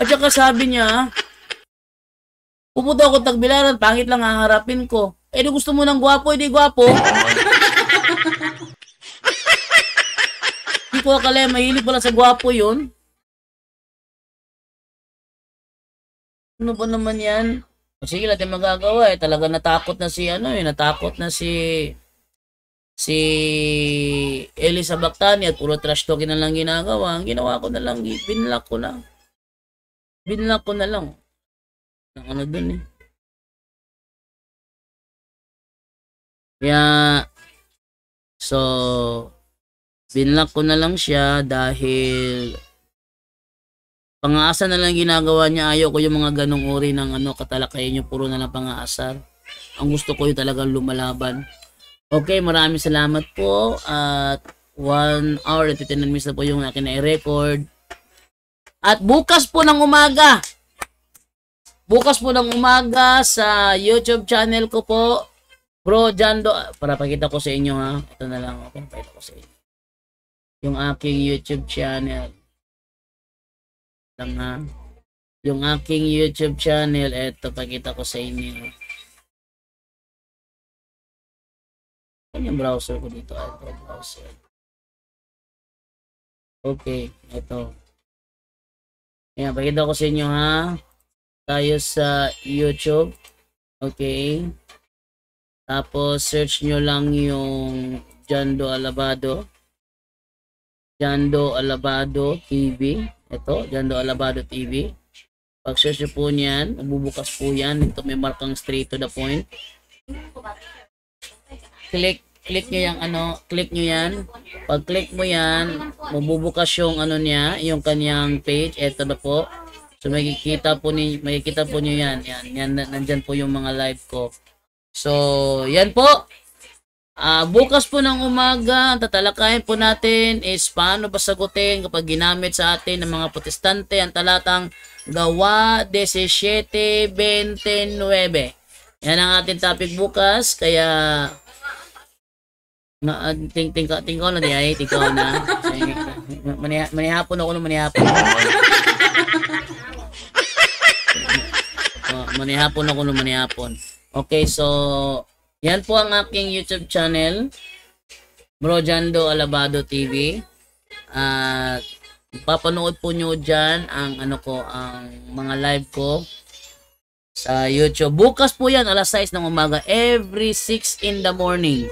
At saka sabi niya, pupunta ako Tagbilaran, pangit lang haharapin ko. Di gusto mo ng gwapo, hindi gwapo. Hindi ko akala, mahilig pala sa gwapo yun. Ano ba naman yan? Sige, natin magagawa eh. Talaga natakot na si Eli Sabaktani at puro trash talking na lang ginagawa. Ang ginawa ko na lang, binlock ko na. Binlock ko na lang. Dun eh. Kaya, so, binlock ko na lang siya dahil pang-aasar na lang ginagawa niya. Ayaw ko yung mga ganong uri ng katalakayan yung puro na lang pang-aasar. Ang gusto ko yung talagang lumalaban. Okay, maraming salamat po. At 1 hour at 15 minutes na po yung akin na i-record. At bukas po ng umaga, bukas po ng umaga sa YouTube channel ko po, Bro Jando, para pakita ko sa inyo ha. Ito na lang ako, pakita ko sa inyo. Yung aking YouTube channel. Lang ha. Yung aking YouTube channel, ito pakita ko sa inyo. Ano yung browser ko dito? Ito, browser. Okay, ito. Ayan, pakita ko sa inyo ha. Tayo sa YouTube. Okay. Tapos, search nyo lang yung Jando Alabado. Jando Alabado TV. Ito, Jando Alabado TV. Pag search nyo po niyan, bubukas po yan. Ito may markang straight to the point. Click nyo yung click nyo yan. Pag click mo yan, mabubukas yung niya, yung kanyang page. Ito na po. So makikita po niyo yan. Yan, nandyan po yung mga live ko. So, yan po. Bukas po ng umaga, ang tatalakayin po natin is paano ba sagutin kapag ginamit sa atin ng mga protestante ang talatang Gawa 17:29. Yan ang ating topic bukas. Kaya, tingkaw na diyan, tingkaw na. Manihapon ako nung manihapon. Manihapon. Okay, so yan po ang aking YouTube channel, Bro Jando Alabado TV. At papanood po nyo dyan ang ang mga live ko sa YouTube. Bukas po yan, alas 6 ng umaga, every 6 in the morning.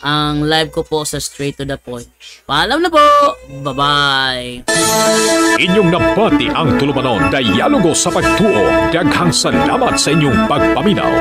Ang live ko po sa Straight to the Point. Paalam na po! Bye-bye! Inyong nabati ang tulumanon Dialogo sa Pagtuo. Daghang salamat sa inyong pagpaminaw.